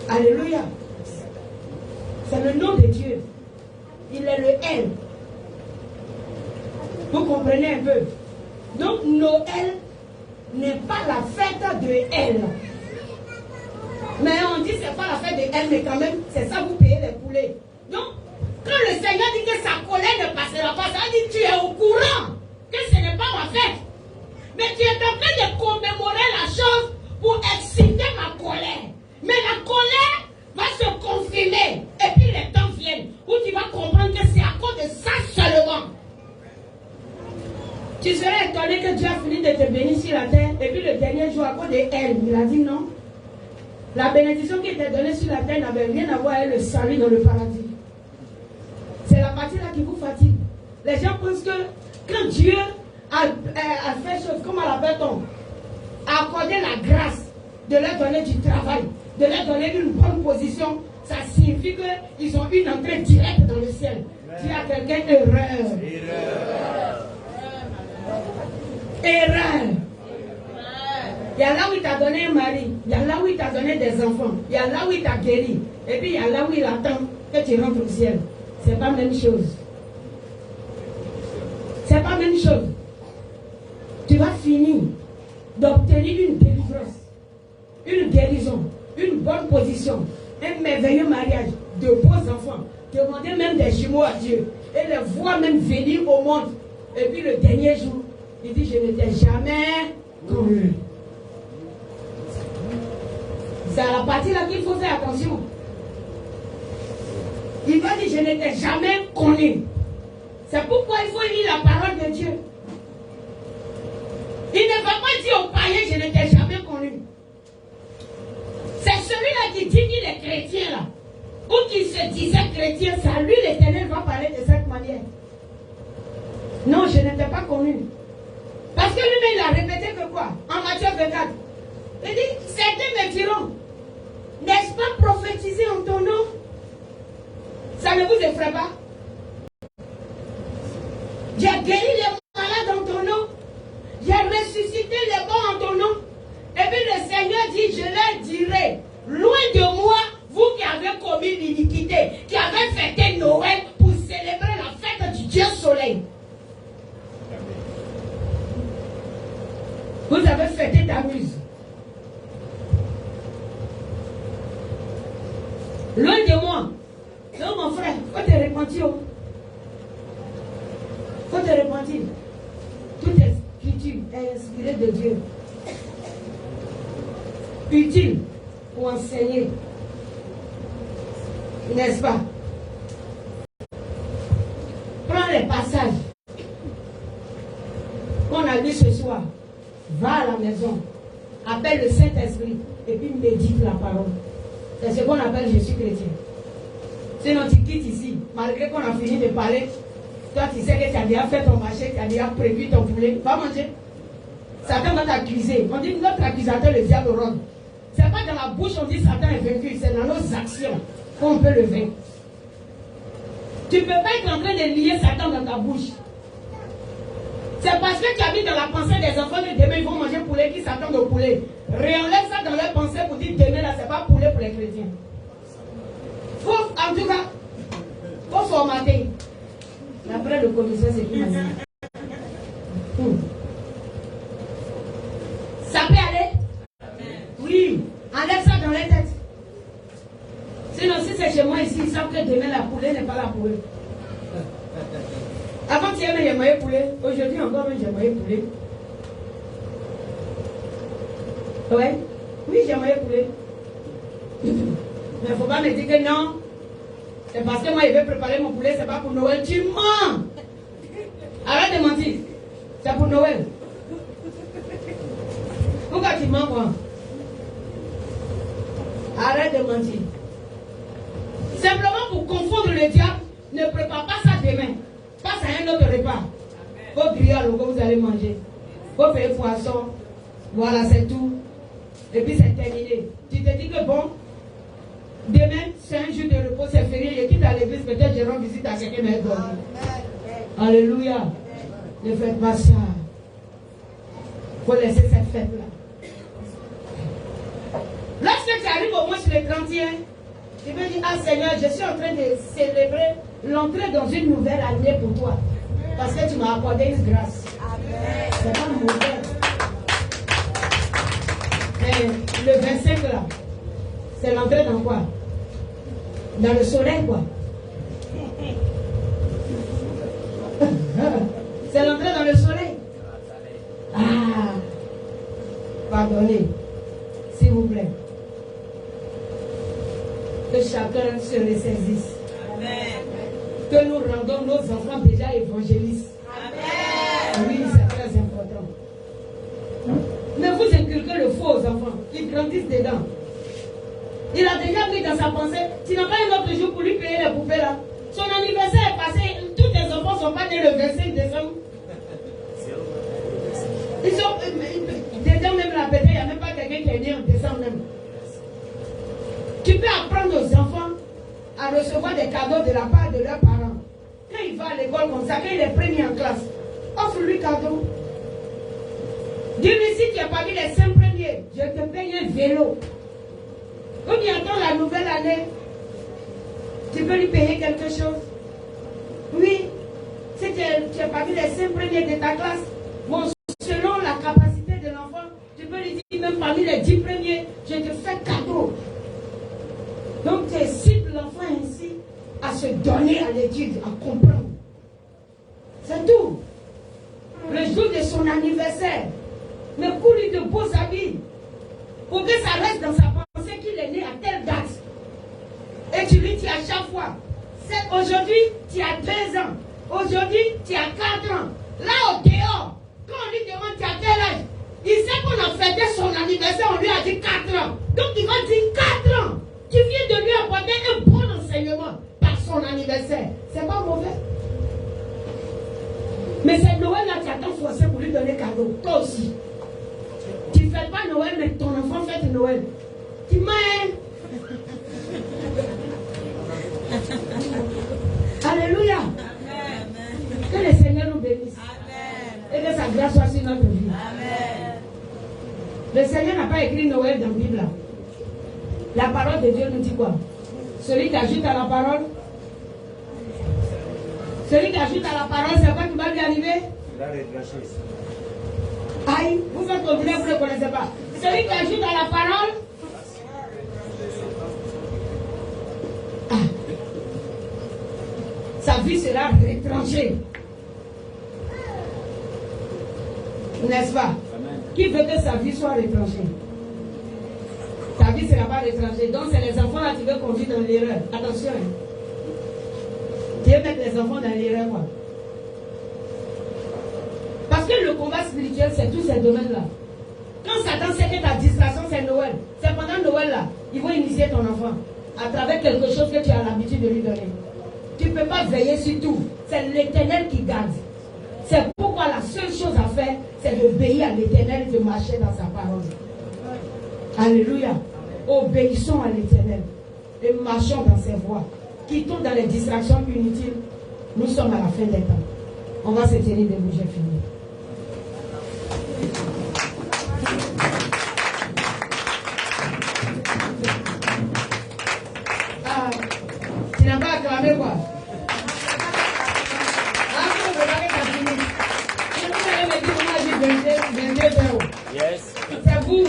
Alléluia. C'est le nom de Dieu. Il est le elle. Vous comprenez un peu? Donc, Noël n'est pas la fête de elle. Mais on dit que ce n'est pas la fête de elle, mais quand même, c'est ça, vous payez les poulets. Donc, quand le Seigneur dit que sa colère ne passera pas, ça veut dire que tu es au courant que ce n'est pas ma fête. Mais tu es en train de commémorer la chose pour exciter ma colère. Mais la colère va se confirmer. Et puis les temps viennent où tu vas comprendre que c'est à cause de ça seulement. Tu serais étonné que Dieu a fini de te bénir sur la terre. Et puis le dernier jour, à cause de elle, il a dit non. La bénédiction qui était donnée sur la terre n'avait rien à voir avec le salut dans le paradis. C'est la partie là qui vous fatigue. Les gens pensent que quand Dieu a fait chose, comment l'appelle-t-on? A accordé la grâce de leur donner du travail, de leur donner une bonne position, ça signifie qu'ils ont une entrée directe dans le ciel. Dis à quelqu'un erreur. Erreur. Il y a là où il t'a donné un mari, il y a là où il t'a donné des enfants, il y a là où il t'a guéri, et puis il y a là où il attend que tu rentres au ciel. C'est pas la même chose. C'est pas la même chose. Tu vas finir d'obtenir une délivrance, une guérison, une bonne position, un merveilleux mariage, de beaux enfants, demander même des jumeaux à Dieu, et les voir même venir au monde. Et puis le dernier jour, il dit, je ne t'ai jamais connu. C'est à la partie là qu'il faut faire attention. Il va dire, je ne t'ai jamais connu. C'est pourquoi il faut lire la parole de Dieu. Il ne va pas dire aux païens, je ne t'ai jamais connu. C'est celui-là qui dit qu'il est chrétien là. ou qui se disait chrétien, c'est à lui l'Éternel va parler de cette manière. Non, je n'étais pas connu. Parce que lui-même, il a répété que quoi? En Matthieu 24. Il dit, certains me diront, n'est-ce pas prophétiser en ton nom? Ça ne vous effraie pas? J'ai guéri les malades en ton nom. J'ai ressuscité les morts en ton nom. Et puis le Seigneur dit, je leur dirai, loin de moi, vous qui avez commis l'iniquité, qui avez fêté Noël pour célébrer la fête du Dieu Soleil. Vous avez fêté ta muse. Loin de moi. Non, mon frère, il faut te repentir. Il faut te repentir. Toute écriture est inspirée de Dieu. Utile pour enseigner. N'est-ce pas? Prends les passages qu'on a lu ce soir. Va à la maison. Appelle le Saint-Esprit. Et puis médite la parole. C'est ce qu'on appelle je suis chrétien. Sinon tu quittes ici. Malgré qu'on a fini de parler. Toi tu sais que tu as déjà fait ton marché. Tu as déjà prévu ton poulet. Va manger. Satan va t'accuser. On dit notre accusateur le diable rôde. C'est pas dans la bouche on dit Satan est vaincu. C'est dans nos actions qu'on peut le vaincre. Tu ne peux pas être en train de lier Satan dans ta bouche. C'est parce que tu habites dans la pensée des enfants que demain ils vont manger poulet qui s'attendent au poulet. Réenlève ça dans leur pensée pour dire demain là c'est pas poulet pour les chrétiens. Faut, en tout cas, faut formater. Après le commissaire c'est qui m'a dit. Ça peut aller? Oui. Enlève ça dans les têtes. Sinon si c'est chez moi ici, ils savent que demain la poulet n'est pas là pour eux. Avant hier, j'ai mangé poulet. Aujourd'hui encore, j'ai mangé poulet. Ouais. Oui, j'ai mangé poulet. Mais il ne faut pas me dire que non. C'est parce que moi, je vais préparer mon poulet, c'est pas pour Noël. Tu mens. Arrête de mentir. C'est pour Noël. Pourquoi tu mens, moi? Arrête de mentir. Simplement pour confondre le diable, ne prépare pas ça demain. Passe à un autre repas. Faut griller à l'eau que vous allez manger. Faut payer poisson. Voilà, c'est tout. Et puis c'est terminé. Tu te dis que bon, demain c'est un jour de repos, c'est férié. Je quitte à l'église, peut-être je rends visite à quelqu'un mais dormi. Alléluia. Ne faites pas ça. Faut laisser cette fête-là. Lorsque tu arrives au moins sur le 31, tu peux dire, ah Seigneur, je suis en train de célébrer l'entrée dans une nouvelle année pour toi. Parce que tu m'as accordé une grâce. C'est pas mauvais. Mais le 25 là, c'est l'entrée dans quoi? Dans le soleil quoi. C'est l'entrée dans le soleil. Ah, pardonnez, s'il vous plaît. Que chacun se ressaisisse. Amen. Que nous rendons nos enfants déjà évangélistes. Amen. Oui, c'est très important. Ne vous inculquez le faux aux enfants. Ils grandissent dedans. Il a déjà mis dans sa pensée, tu n'as pas un autre jour pour lui payer les poupées là. Son anniversaire est passé, tous tes enfants ne sont pas nés le 25 décembre. Ils sont, dedans même la bête, il n'y a même pas quelqu'un qui est né en décembre même. Tu peux apprendre aux enfants à recevoir des cadeaux de la part de leurs parents. Quand il va à l'école comme ça, quand il est premier en classe, offre-lui cadeau. Dis-lui si tu n'as pas vu les 5 premiers, je te paye un vélo. Comme il attend la nouvelle année, tu peux lui payer quelque chose. Oui, si tu n'as pas vu les 5 premiers de ta classe, bon, selon la capacité de l'enfant, tu peux lui dire même parmi les 10 premiers, je te fais cadeau. Donc tu cibles l'enfant ainsi à se donner à l'étude, à comprendre. C'est tout. Le jour de son anniversaire, mais coule-lui de beaux habits pour que ça reste dans sa pensée qu'il est né à telle date. Et tu lui dis à chaque fois, aujourd'hui tu as 2 ans, aujourd'hui tu as 4 ans. Là au dehors, quand on lui demande tu as quel âge, il sait qu'on a fêté son anniversaire, on lui a dit 4 ans. Donc il va dire 4 ans. Tu viens de lui apporter un bon Mais c'est Noël là qui attend forcé pour lui donner cadeau. Toi aussi. Tu ne fêtes pas Noël, mais ton enfant fête Noël. Tu m'as. Alléluia. Amen. Que le Seigneur nous bénisse. Amen. Et que sa grâce soit sur notre vie. Amen. Le Seigneur n'a pas écrit Noël dans la Bible. La parole de Dieu nous dit quoi? Celui qui ajoute à la parole. Celui qui ajoute à la parole, c'est quoi qui va lui arriver? Aïe, vous faites continuer, vous ne connaissez pas. Celui qui ajoute à la parole. Sa vie sera retranchée. N'est-ce pas? Amen. Qui veut que sa vie soit retranchée? Ta vie ne sera pas retranchée. Donc c'est les enfants là qui veulent conduire dans l'erreur. Attention. Hein. Dieu met les enfants dans l'erreur. Quoi. Parce que le combat spirituel, c'est tous ces domaines-là. Quand Satan sait que ta distraction, c'est Noël. C'est pendant Noël là, il va initier ton enfant à travers quelque chose que tu as l'habitude de lui donner. Tu ne peux pas veiller sur tout. C'est l'Éternel qui garde. C'est pourquoi la seule chose à faire, c'est d'obéir à l'Éternel et de marcher dans sa parole. Alléluia. Obéissons à l'Éternel et marchons dans ses voies. Quittons dans les distractions inutiles. Nous sommes à la fin des temps. On va se tenir debout, j'ai fini. Tu n'as pas acclamé quoi?